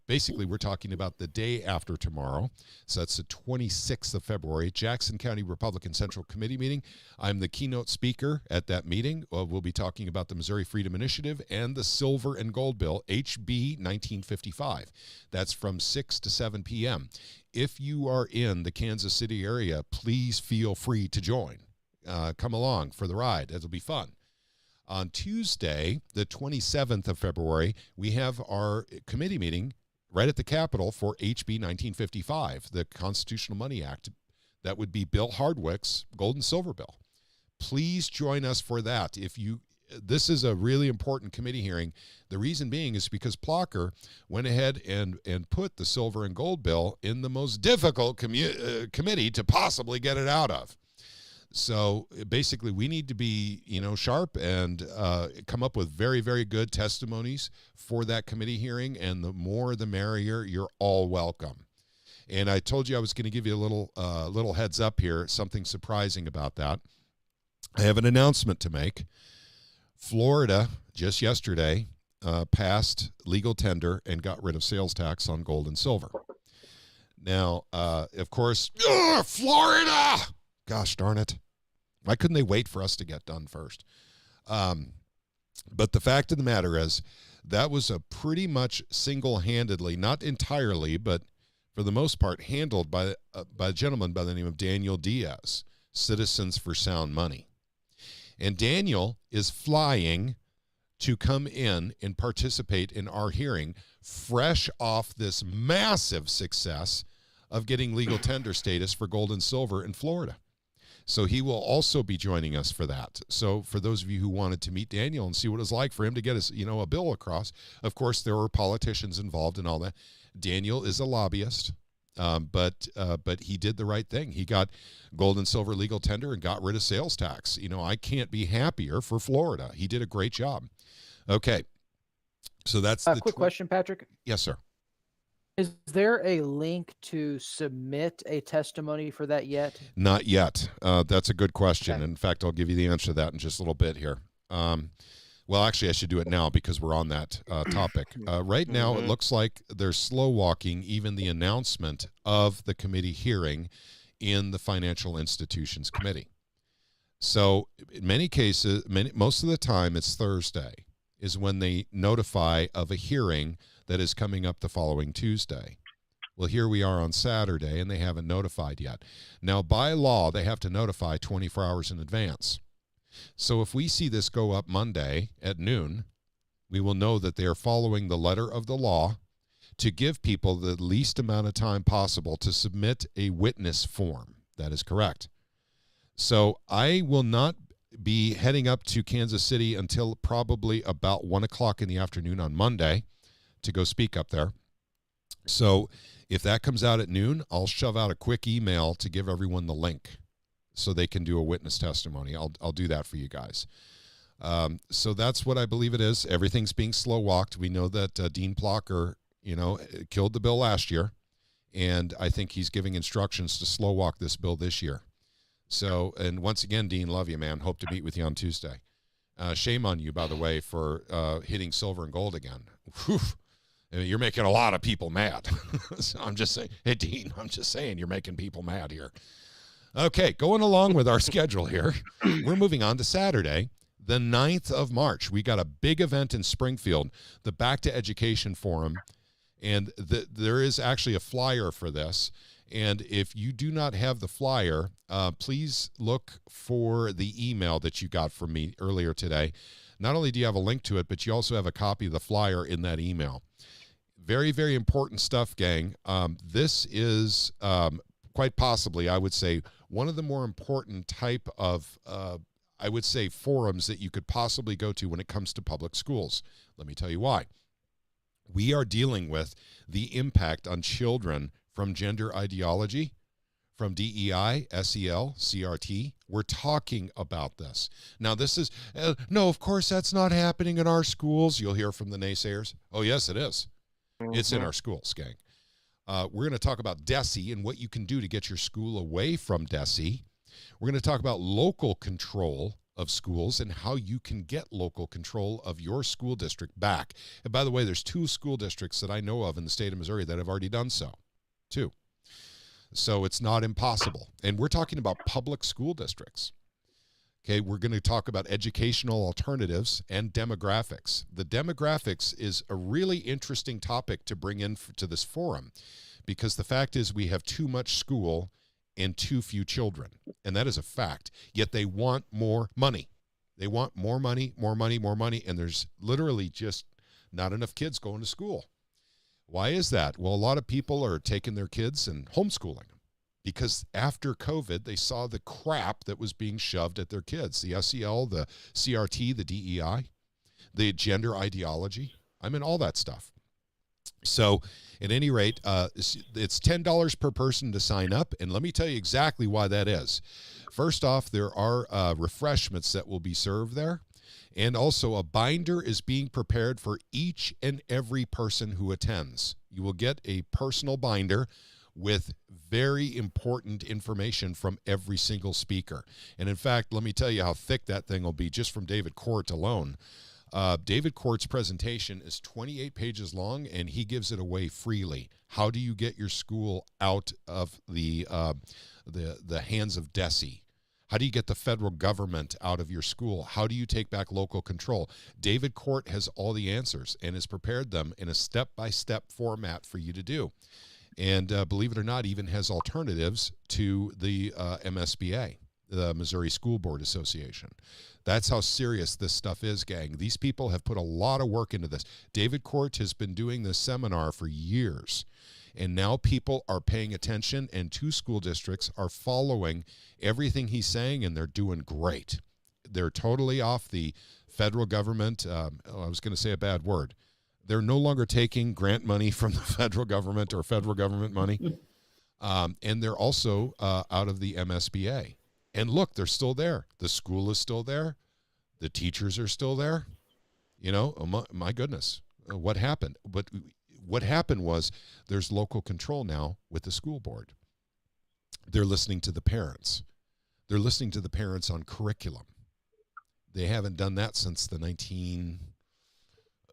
basically we're talking about the day after tomorrow, so that's the 26th of February, Jackson County Republican Central Committee meeting. I'm the keynote speaker at that meeting. We'll be talking about the Missouri Freedom Initiative and the Silver and Gold Bill, HB 1955. That's from 6 to 7 p.m. If you are in the Kansas City area, please feel free to join. Come along for the ride. It'll be fun. On Tuesday, the 27th of February, we have our committee meeting right at the Capitol for HB 1955, the Constitutional Money Act. That would be Bill Hardwick's Gold and Silver Bill. Please join us for that. This is a really important committee hearing. The reason being is because Plocker went ahead and put the Silver and Gold Bill in the most difficult committee to possibly get it out of. So basically, we need to be, sharp and come up with very, very good testimonies for that committee hearing. And the more, the merrier. You're all welcome. And I told you I was going to give you a little heads up here. Something surprising about that. I have an announcement to make. Florida just yesterday passed legal tender and got rid of sales tax on gold and silver. Now, of course, Florida. Gosh darn it. Why couldn't they wait for us to get done first? But the fact of the matter is, that was a pretty much single-handedly, not entirely, but for the most part, handled by a gentleman by the name of Daniel Diaz, Citizens for Sound Money. And Daniel is flying to come in and participate in our hearing, fresh off this massive success of getting legal tender status for gold and silver in Florida. So he will also be joining us for that. So for those of you who wanted to meet Daniel and see what it's like for him to get his, a bill across, of course, there were politicians involved and all that. Daniel is a lobbyist, but he did the right thing. He got gold and silver legal tender and got rid of sales tax. I can't be happier for Florida. He did a great job. Okay. So that's a quick question, Patrick. Yes, sir. Is there a link to submit a testimony for that yet? Not yet. That's a good question. Okay. In fact, I'll give you the answer to that in just a little bit here. Well, actually, I should do it now because we're on that topic. Right now, it looks like they're slow walking even the announcement of the committee hearing in the Financial Institutions Committee. So in many cases, most of the time it's Thursday is when they notify of a hearing that is coming up the following Tuesday. Well, here we are on Saturday, and they haven't notified yet. Now, by law, they have to notify 24 hours in advance. So if we see this go up Monday at noon, we will know that they are following the letter of the law to give people the least amount of time possible to submit a witness form. That is correct. So I will not be heading up to Kansas City until probably about 1 o'clock in the afternoon on Monday to go speak up there. So if that comes out at noon, I'll shove out a quick email to give everyone the link so they can do a witness testimony. I'll do that for you guys. So that's what I believe it is. Everything's being slow walked. We know that Dean Plocker, killed the bill last year, and I think he's giving instructions to slow walk this bill this year. So, and once again, Dean, love you, man. Hope to meet with you on Tuesday. Shame on you, by the way, for hitting silver and gold again. Whew. You're making a lot of people mad. So I'm just saying, hey, Dean, I'm just saying you're making people mad here. Okay, going along with our schedule here, we're moving on to Saturday, the 9th of March. We got a big event in Springfield, the Back to Education Forum, and there is actually a flyer for this. And if you do not have the flyer, please look for the email that you got from me earlier today. Not only do you have a link to it, but you also have a copy of the flyer in that email. Very, very important stuff, gang. This is quite possibly, I would say, one of the more important type of, I would say, forums that you could possibly go to when it comes to public schools. Let me tell you why. We are dealing with the impact on children from gender ideology, from DEI, SEL, CRT. We're talking about this. Now, this is, no, of course, that's not happening in our schools. You'll hear from the naysayers. Oh, yes, it is. It's in our schools, gang. We're going to talk about DESE and what you can do to get your school away from DESE. We're going to talk about local control of schools and how you can get local control of your school district back. And by the way, there's 2 school districts that I know of in the state of Missouri that have already done so. 2. So it's not impossible. And we're talking about public school districts. Okay, we're going to talk about educational alternatives and demographics. The demographics is a really interesting topic to bring in to this forum because the fact is we have too much school and too few children. And that is a fact. Yet they want more money. They want more money, more money, more money. And there's literally just not enough kids going to school. Why is that? Well, a lot of people are taking their kids and homeschooling them because after COVID, they saw the crap that was being shoved at their kids, the SEL, the CRT, the DEI, the gender ideology. I mean, all that stuff. So at any rate, it's $10 per person to sign up. And let me tell you exactly why that is. First off, there are refreshments that will be served there. And also a binder is being prepared for each and every person who attends. You will get a personal binder with very important information from every single speaker. And in fact, let me tell you how thick that thing will be just from David Court alone. David Court's presentation is 28 pages long, and he gives it away freely. How do you get your school out of the hands of DESE? How do you get the federal government out of your school? How do you take back local control? David Court has all the answers and has prepared them in a step-by-step format for you to do. And believe it or not, even has alternatives to the MSBA, the Missouri School Board Association. That's how serious this stuff is, gang. These people have put a lot of work into this. David Court has been doing this seminar for years. And now people are paying attention, and 2 school districts are following everything he's saying, and they're doing great. They're totally off the federal government. I was going to say a bad word. They're no longer taking grant money from the federal government or federal government money. And they're also out of the MSBA. And look, they're still there. The school is still there. The teachers are still there. You know, oh my goodness, what happened? But what happened was there's local control now with the school board. They're listening to the parents. They're listening to the parents on curriculum. They haven't done that since the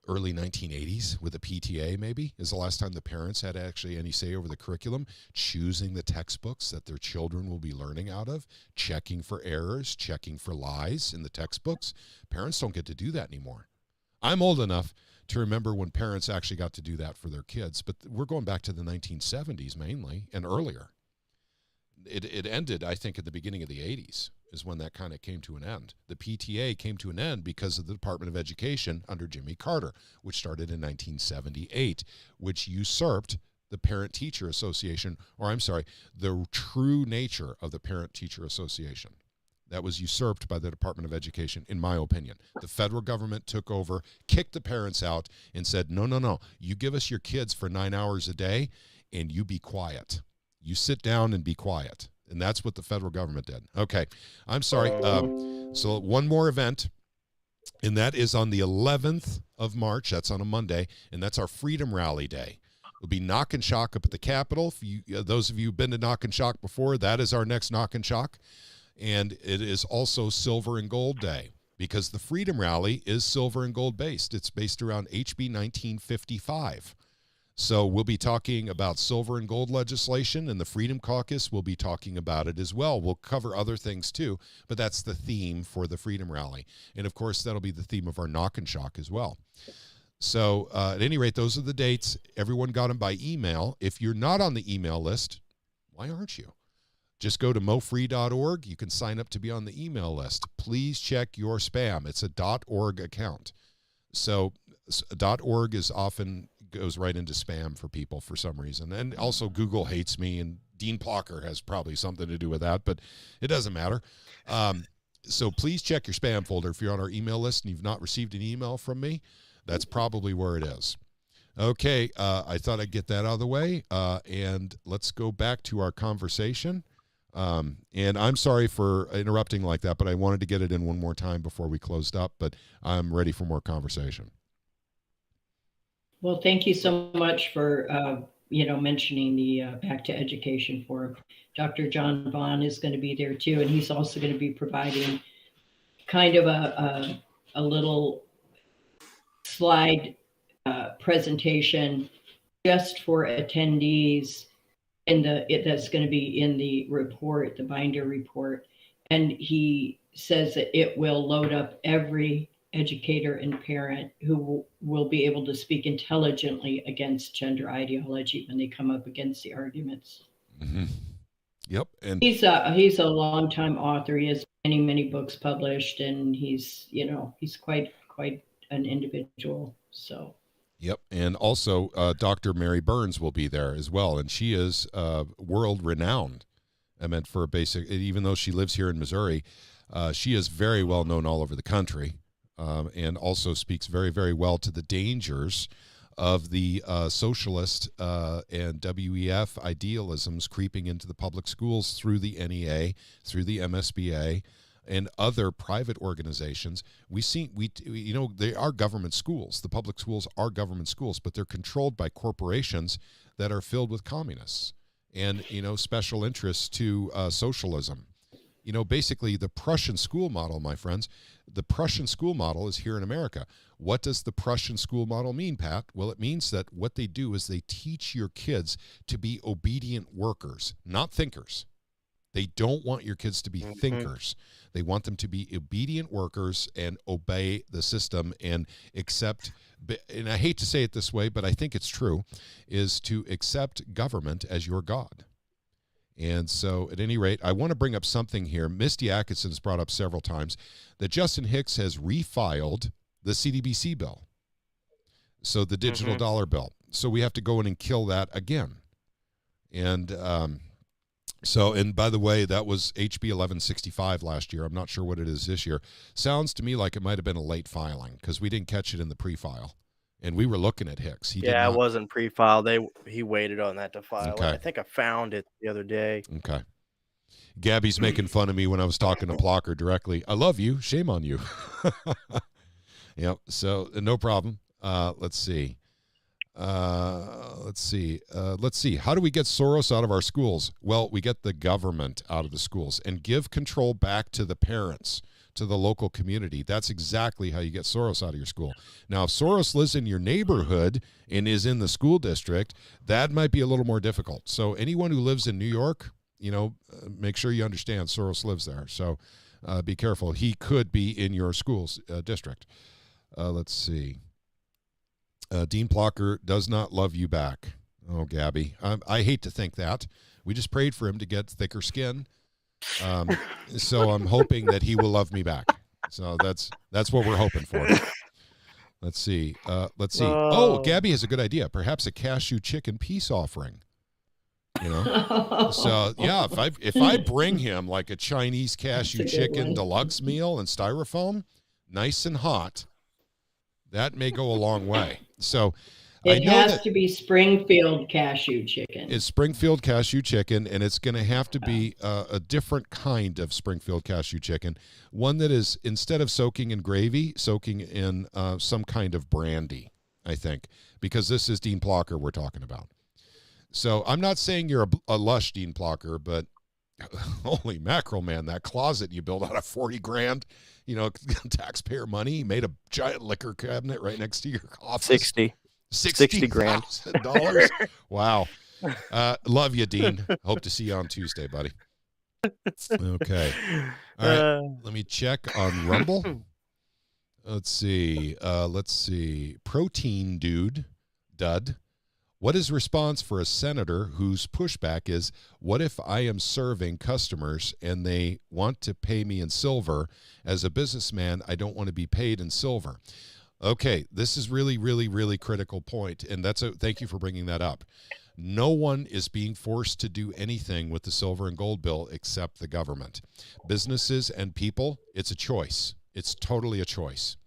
early 1980s with the PTA, maybe, is the last time the parents had actually any say over the curriculum, choosing the textbooks that their children will be learning out of, checking for errors, checking for lies in the textbooks. Parents don't get to do that anymore. I'm old enough to remember when parents actually got to do that for their kids, but we're going back to the 1970s mainly and earlier. It ended, I think, at the beginning of the 80s is when that kind of came to an end. The PTA came to an end because of the Department of Education under Jimmy Carter, which started in 1978, which usurped the Parent-Teacher Association, or I'm sorry, the true nature of the Parent-Teacher Association. That was usurped by the Department of Education, in my opinion. The federal government took over, kicked the parents out, and said, no, you give us your kids for 9 hours a day, and you be quiet. You sit down and be quiet. And that's what the federal government did. Okay, I'm sorry. So one more event, and that is on the 11th of March. That's on a Monday, and that's our Freedom Rally Day. It'll be Knock and Shock up at the Capitol. Those of you who've been to Knock and Shock before, that is our next Knock and Shock. And it is also Silver and Gold Day because the Freedom Rally is silver and gold based. It's based around HB 1955. So we'll be talking about silver and gold legislation, and the Freedom Caucus will be talking about it as well. We'll cover other things too, but that's the theme for the Freedom Rally. And of course, that'll be the theme of our Knock and Shock as well. So at any rate, those are the dates. Everyone got them by email. If you're not on the email list, why aren't you? Just go to mofree.org. You can sign up to be on the email list. Please check your spam. It's a .org account. So .org is often goes right into spam for people for some reason. And also Google hates me, and Dean Plocker has probably something to do with that, but it doesn't matter. So please check your spam folder. If you're on our email list and you've not received an email from me, that's probably where it is. Okay, I thought I'd get that out of the way, and let's go back to our conversation. And I'm sorry for interrupting like that, but I wanted to get it in one more time before we closed up, but I'm ready for more conversation. Well, thank you so much for, mentioning the Back to Education Forum. Dr. John Vaughn is going to be there too, and he's also going to be providing kind of a little slide presentation just for attendees that's going to be in the report, the binder report. And he says that it will load up every educator and parent who will be able to speak intelligently against gender ideology when they come up against the arguments. Mm-hmm. Yep. And he's a longtime author. He has many books published, and he's quite an individual. So. Yep. And also Dr. Mary Burns will be there as well. And she is world renowned. I meant for a basic, even though she lives here in Missouri, she is very well known all over the country. And also speaks very, very well to the dangers of the socialist and WEF idealisms creeping into the public schools through the NEA, through the MSBA, and other private organizations. They are government schools. The public schools are government schools, but they're controlled by corporations that are filled with communists and, special interests to socialism. Basically the Prussian school model, my friends, the Prussian school model is here in America. What does the Prussian school model mean, Pat? Well, it means that what they do is they teach your kids to be obedient workers, not thinkers. They don't want your kids to be thinkers. They want them to be obedient workers and obey the system and accept, and I hate to say it this way, but I think it's true, is to accept government as your God. And so, at any rate, I want to bring up something here. Misty Atkinson's brought up several times that Justin Hicks has refiled the CDBC bill, so the digital dollar bill. So we have to go in and kill that again. And and by the way, that was HB 1165 last year. I'm not sure what it is this year. Sounds to me like it might have been a late filing because we didn't catch it in the pre-file. And we were looking at Hicks. It wasn't pre-filed. He waited on that to file it. I think I found it the other day. Okay. Gabby's making fun of me when I was talking to Plocker directly. I love you. Shame on you. Yep. So no problem. Let's see. Let's see. How do we get Soros out of our schools? Well, we get the government out of the schools and give control back to the parents. to the local community. That's exactly how you get Soros out of your school. Now, if Soros lives in your neighborhood and is in the school district, that might be a little more difficult. So anyone who lives in New York, make sure you understand Soros lives there. So be careful. He could be in your school's district. Let's see. Dean Plocker does not love you back. Oh, Gabby. I hate to think that. We just prayed for him to get thicker skin. So I'm hoping that he will love me back. So that's what we're hoping for. Let's see. Oh, Gabby has a good idea. Perhaps a cashew chicken peace offering. So yeah, if I bring him like a Chinese cashew chicken deluxe meal in styrofoam, nice and hot, that may go a long way. So it has to be Springfield cashew chicken. It's Springfield cashew chicken, and it's going to have to be a different kind of Springfield cashew chicken, one that is, instead of soaking in gravy, soaking in some kind of brandy, I think, because this is Dean Plocker we're talking about. So I'm not saying you're a lush Dean Plocker, but holy mackerel, man, that closet you built out of 40 grand, taxpayer money, you made a giant liquor cabinet right next to your office. 60 grand. $60,000. Wow. Love you, Dean. Hope to see you on Tuesday, buddy. Okay. All right. Let me check on Rumble. Let's see. Protein Dud. What is response for a senator whose pushback is, what if I am serving customers and they want to pay me in silver? As a businessman, I don't want to be paid in silver. Okay, this is really, really, really critical point, and thank you for bringing that up. No one is being forced to do anything with the silver and gold bill except the government. Businesses and people, it's a choice. It's totally a choice.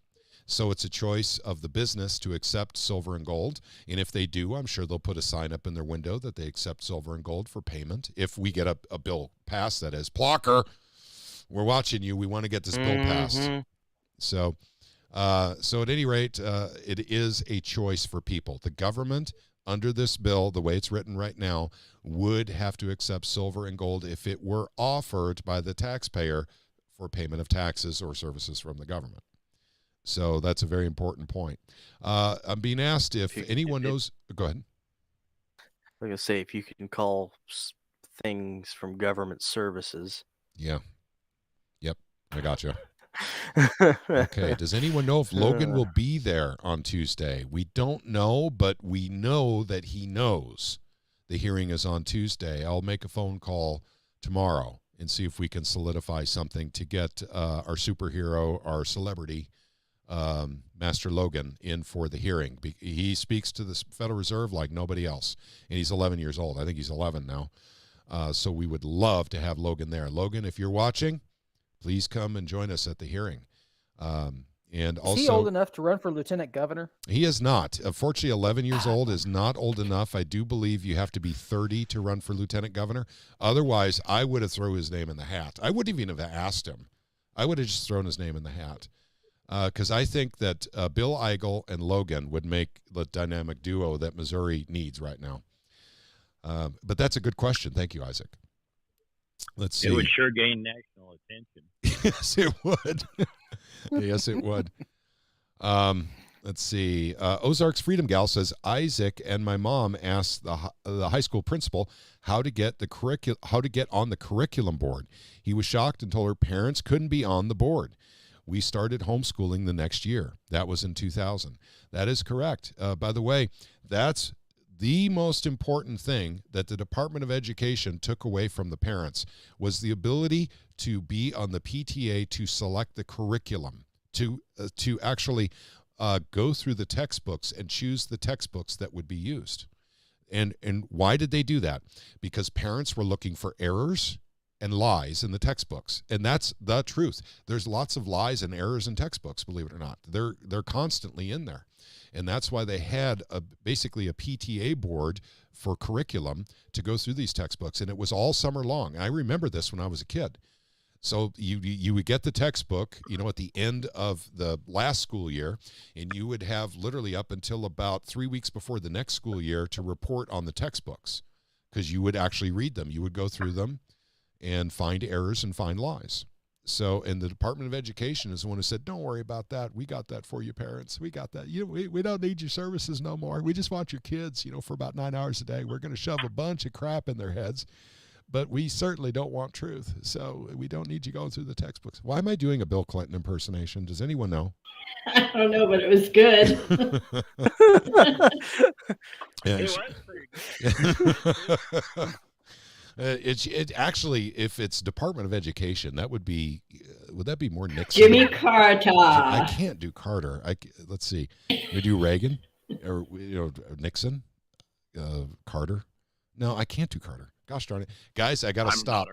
So it's a choice of the business to accept silver and gold, and if they do, I'm sure they'll put a sign up in their window that they accept silver and gold for payment. If we get a bill passed that is, Plocker, we're watching you. We want to get this bill passed. So at any rate, it is a choice for people. The government, under this bill, the way it's written right now, would have to accept silver and gold if it were offered by the taxpayer for payment of taxes or services from the government. So that's a very important point. I'm being asked if anyone knows. Go ahead. I was going to say, if you can call things from government services. Yeah. Yep. I got you. Okay. Does anyone know if Logan will be there on Tuesday? We don't know, but we know that he knows the hearing is on Tuesday. I'll make a phone call tomorrow and see if we can solidify something to get our superhero, our celebrity, Master Logan, in for the hearing. He speaks to the Federal Reserve like nobody else, and he's 11 years old. I think he's 11 now. So we would love to have Logan there. Logan, if you're watching, please come and join us at the hearing. And also, is he old enough to run for lieutenant governor? He is not. Unfortunately, 11 years old is not old enough. I do believe you have to be 30 to run for lieutenant governor. Otherwise, I would have thrown his name in the hat. I wouldn't even have asked him. I would have just thrown his name in the hat. Because I think that Bill Eigel and Logan would make the dynamic duo that Missouri needs right now. But that's a good question. Thank you, Isaac. Let's see. It would sure gain national attention. Yes, it would. Yes, it would. Let's see. Ozark's Freedom Gal says, Isaac and my mom asked the high school principal how to get on the curriculum board. He was shocked and told her parents couldn't be on the board. We started homeschooling the next year. That was in 2000. That is correct. By the way, that's the most important thing that the Department of Education took away from the parents was the ability to be on the PTA to select the curriculum, to actually go through the textbooks and choose the textbooks that would be used. And why did they do that? Because parents were looking for errors and lies in the textbooks, and that's the truth. There's lots of lies and errors in textbooks, believe it or not. They're constantly in there, and that's why they had basically a PTA board for curriculum to go through these textbooks, and it was all summer long. I remember this when I was a kid. So you would get the textbook, at the end of the last school year, and you would have literally up until about 3 weeks before the next school year to report on the textbooks, because you would actually read them. You would go through them and find errors and find lies. So, and the Department of Education is the one who said, don't worry about that. We got that for you, parents. We got that. We don't need your services no more. We just want your kids, for about 9 hours a day. We're going to shove a bunch of crap in their heads, but we certainly don't want truth. So we don't need you going through the textbooks. Why am I doing a Bill Clinton impersonation? Does anyone know? I don't know, but it was good. Yeah, It was pretty good. it actually, if it's Department of Education, that would that be more Nixon? Jimmy Carter. I can't do Carter. Let's see. We do Reagan or Nixon, Carter. No, I can't do Carter. Gosh darn it, guys! I gotta stop.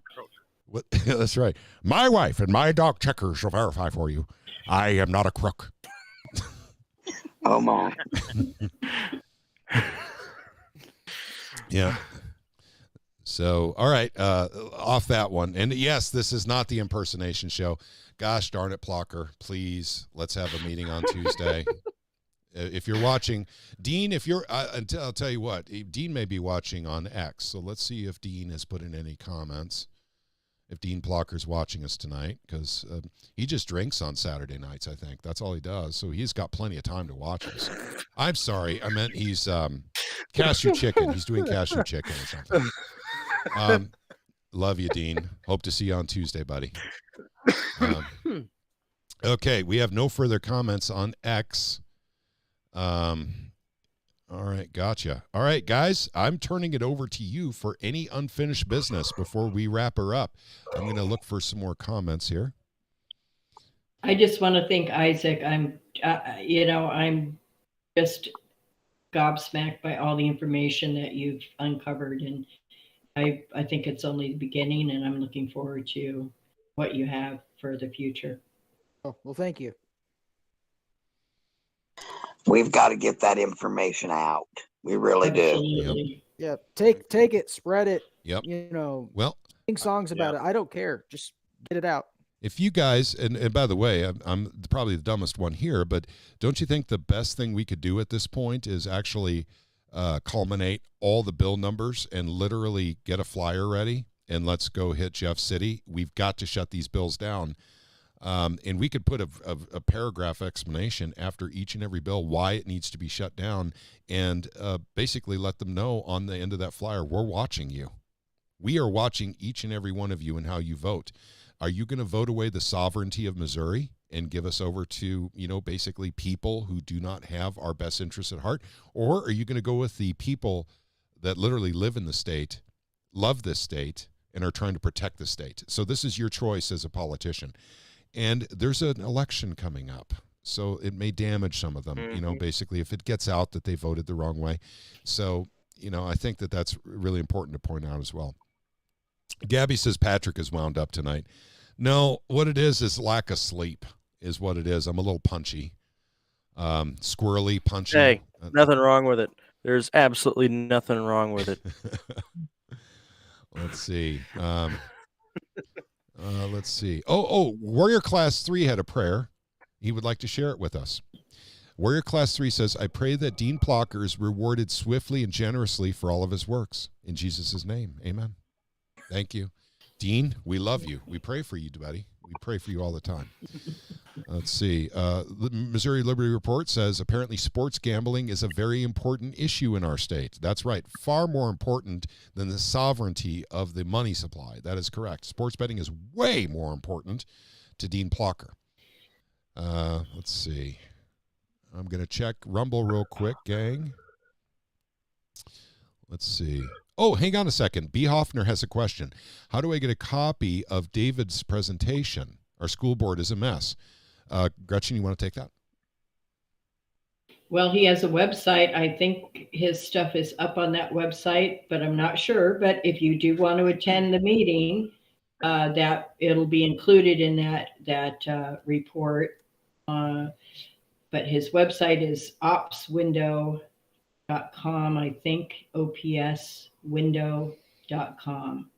What? That's right. My wife and my dog Checker shall verify for you. I am not a crook. Oh my. Yeah. So, all right, off that one. And yes, this is not the impersonation show. Gosh darn it, Plocker. Please, let's have a meeting on Tuesday. If you're watching, Dean, I'll tell you what, Dean may be watching on X. So let's see if Dean has put in any comments. If Dean Plocker's watching us tonight, because he just drinks on Saturday nights, I think. That's all he does. So he's got plenty of time to watch us. I'm sorry. I meant he's cashew chicken. He's doing cashew chicken or something. Love you, Dean. Hope to see you on Tuesday, buddy. Okay, we have no further comments on X. All right, gotcha. All right, guys, I'm turning it over to you for any unfinished business before we wrap her up. I'm going to look for some more comments here. I just want to thank Isaac. I'm just gobsmacked by all the information that you've uncovered, and I think it's only the beginning, and I'm looking forward to what you have for the future. Oh, well, thank you. We've got to get that information out. We really do. Absolutely. Yeah, take it, spread it. Yep. Well, sing songs about it. I don't care. Just get it out. If you guys, and by the way, I'm probably the dumbest one here, but don't you think the best thing we could do at this point is actually culminate all the bill numbers and literally get a flyer ready and let's go hit Jeff City? We've got to shut these bills down. And we could put a paragraph explanation after each and every bill why it needs to be shut down, and basically let them know on the end of that flyer, we're watching you. We are watching each and every one of you and how you vote. Are you going to vote away the sovereignty of Missouri and give us over to, basically people who do not have our best interests at heart? Or are you going to go with the people that literally live in the state, love this state, and are trying to protect the state? So this is your choice as a politician. And there's an election coming up, so it may damage some of them, basically if it gets out that they voted the wrong way. So, I think that that's really important to point out as well. Gabby says Patrick is wound up tonight. No, what it is lack of sleep is what it is. I'm a little punchy, squirrely, punchy. Hey, nothing wrong with it. There's absolutely nothing wrong with it. Let's see. Let's see. Warrior Class 3 had a prayer. He would like to share it with us. Warrior Class 3 says, I pray that Dean Plocker is rewarded swiftly and generously for all of his works. In Jesus' name, amen. Thank you. Dean, we love you. We pray for you, buddy. We pray for you all the time. Let's see. The Missouri Liberty Report says, apparently sports gambling is a very important issue in our state. That's right. Far more important than the sovereignty of the money supply. That is correct. Sports betting is way more important to Dean Plocker. Let's see. I'm going to check Rumble real quick, gang. Let's see. Oh, hang on a second. B. Hoffner has a question. How do I get a copy of David's presentation? Our school board is a mess. Gretchen, you want to take that? Well, he has a website. I think his stuff is up on that website, but I'm not sure. But if you do want to attend the meeting, that it'll be included in that report. But his website is opswindow.com, I think, opswindow.com.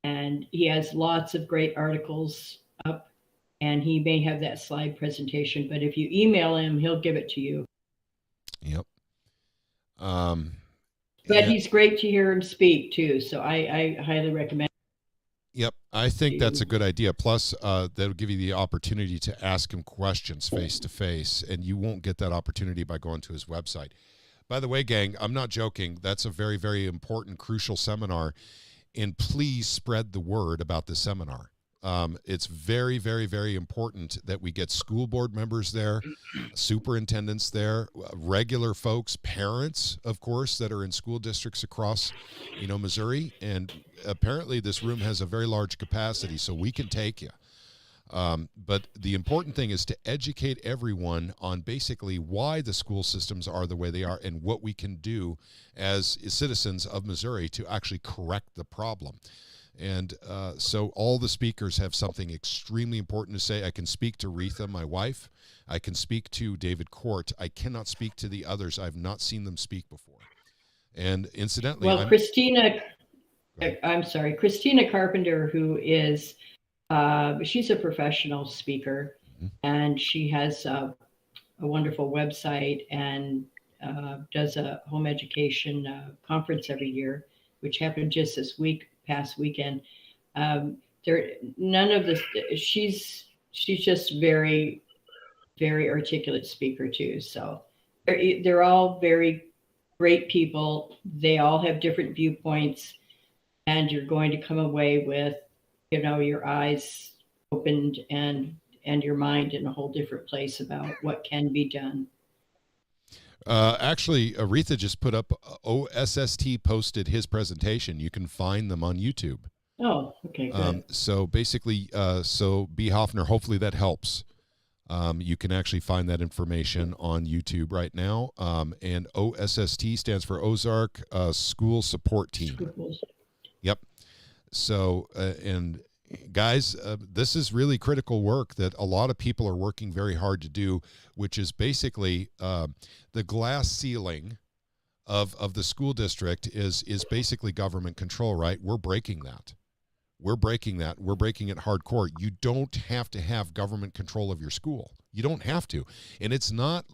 And he has lots of great articles up, and he may have that slide presentation, but if you email him, he'll give it to you. Yep. But he's great to hear him speak too, so I highly recommend. Yep. I think that's a good idea. Plus, that'll give you the opportunity to ask him questions face to face, and you won't get that opportunity by going to his website. By the way, gang, I'm not joking. That's a very, very important, crucial seminar, and please spread the word about this seminar. It's very, very, very important that we get school board members there, superintendents there, regular folks, parents, of course, that are in school districts across, Missouri. And apparently this room has a very large capacity, so we can take you. But the important thing is to educate everyone on basically why the school systems are the way they are and what we can do as citizens of Missouri to actually correct the problem. And so all the speakers have something extremely important to say. I can speak to Retha, my wife. I can speak to David Court. I cannot speak to the others. I've not seen them speak before. And incidentally, well, Christina Carpenter, who is, she's a professional speaker, and she has a wonderful website and does a home education conference every year, which happened just this past weekend. She's just very, very articulate speaker too. So they're all very great people. They all have different viewpoints, and you're going to come away with, your eyes opened and your mind in a whole different place about what can be done. Actually, Aretha just put up, OSST posted his presentation. You can find them on YouTube. Oh, okay, good. So basically, B. Hoffner, hopefully that helps. You can actually find that information on YouTube right now. And OSST stands for Ozark School Support Team. Yep. So, and guys, this is really critical work that a lot of people are working very hard to do, which is basically the glass ceiling of the school district is basically government control, right? We're breaking that. We're breaking that. We're breaking it hardcore. You don't have to have government control of your school. You don't have to. And it's not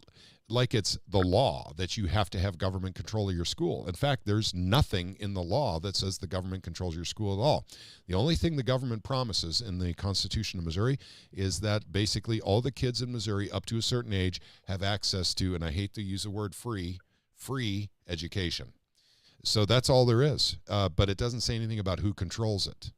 like it's the law that you have to have government control of your school. In fact, there's nothing in the law that says the government controls your school at all. The only thing the government promises in the Constitution of Missouri is that basically all the kids in Missouri up to a certain age have access to, and I hate to use the word free education. So that's all there is. But it doesn't say anything about who controls it.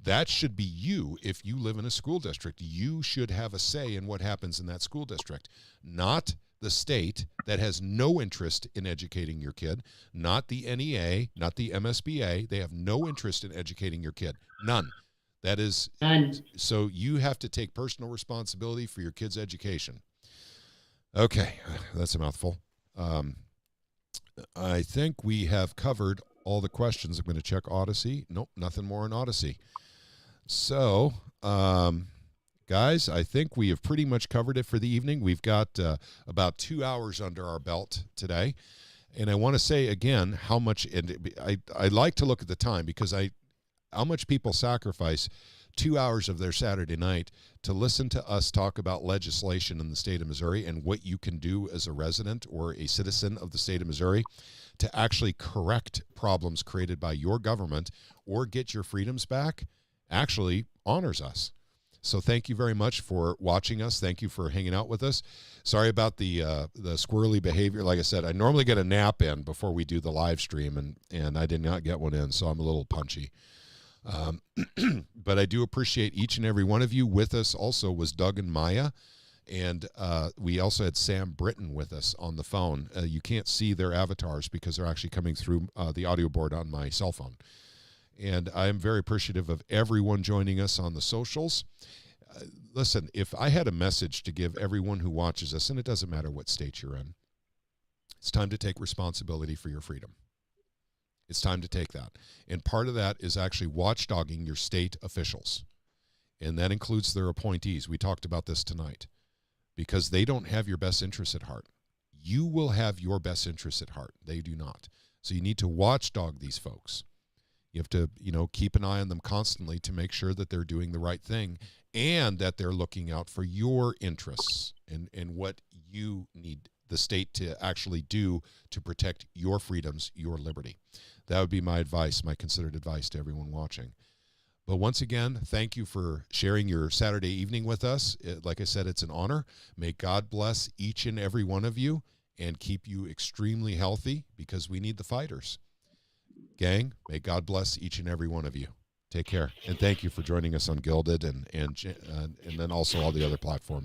That should be you. If you live in a school district, you should have a say in what happens in that school district, not the state that has no interest in educating your kid, not the NEA, not the MSBA. They have no interest in educating your kid. None. That is, so you have to take personal responsibility for your kid's education. Okay, that's a mouthful. I think we have covered all the questions. I'm going to check Odysee. Nope, nothing more on Odysee. So, guys, I think we have pretty much covered it for the evening. We've got about 2 hours under our belt today. And I want to say again how much, and I like to look at the time because how much people sacrifice 2 hours of their Saturday night to listen to us talk about legislation in the state of Missouri and what you can do as a resident or a citizen of the state of Missouri to actually correct problems created by your government or get your freedoms back. Actually honors us. So thank you very much for watching us. Thank you for hanging out with us. Sorry about the squirrely behavior. Like I said, I normally get a nap in before we do the live stream, and I did not get one in, so I'm a little punchy. But I do appreciate each and every one of you. With us also was Doug and Maya, and we also had Sam Britton with us on the phone. You can't see their avatars because they're actually coming through the audio board on my cell phone. And I'm very appreciative of everyone joining us on the socials. Listen, if I had a message to give everyone who watches us, and it doesn't matter what state you're in, it's time to take responsibility for your freedom. It's time to take that. And part of that is actually watchdogging your state officials. And that includes their appointees. We talked about this tonight. Because they don't have your best interests at heart. You will have your best interests at heart. They do not. So you need to watchdog these folks. You have to, keep an eye on them constantly to make sure that they're doing the right thing and that they're looking out for your interests and what you need the state to actually do to protect your freedoms, your liberty. That would be my advice, my considered advice to everyone watching. But once again, thank you for sharing your Saturday evening with us. Like I said, it's an honor. May God bless each and every one of you and keep you extremely healthy, because we need the fighters. Gang, may God bless each and every one of you. Take care. And thank you for joining us on Gilded and then also all the other platforms.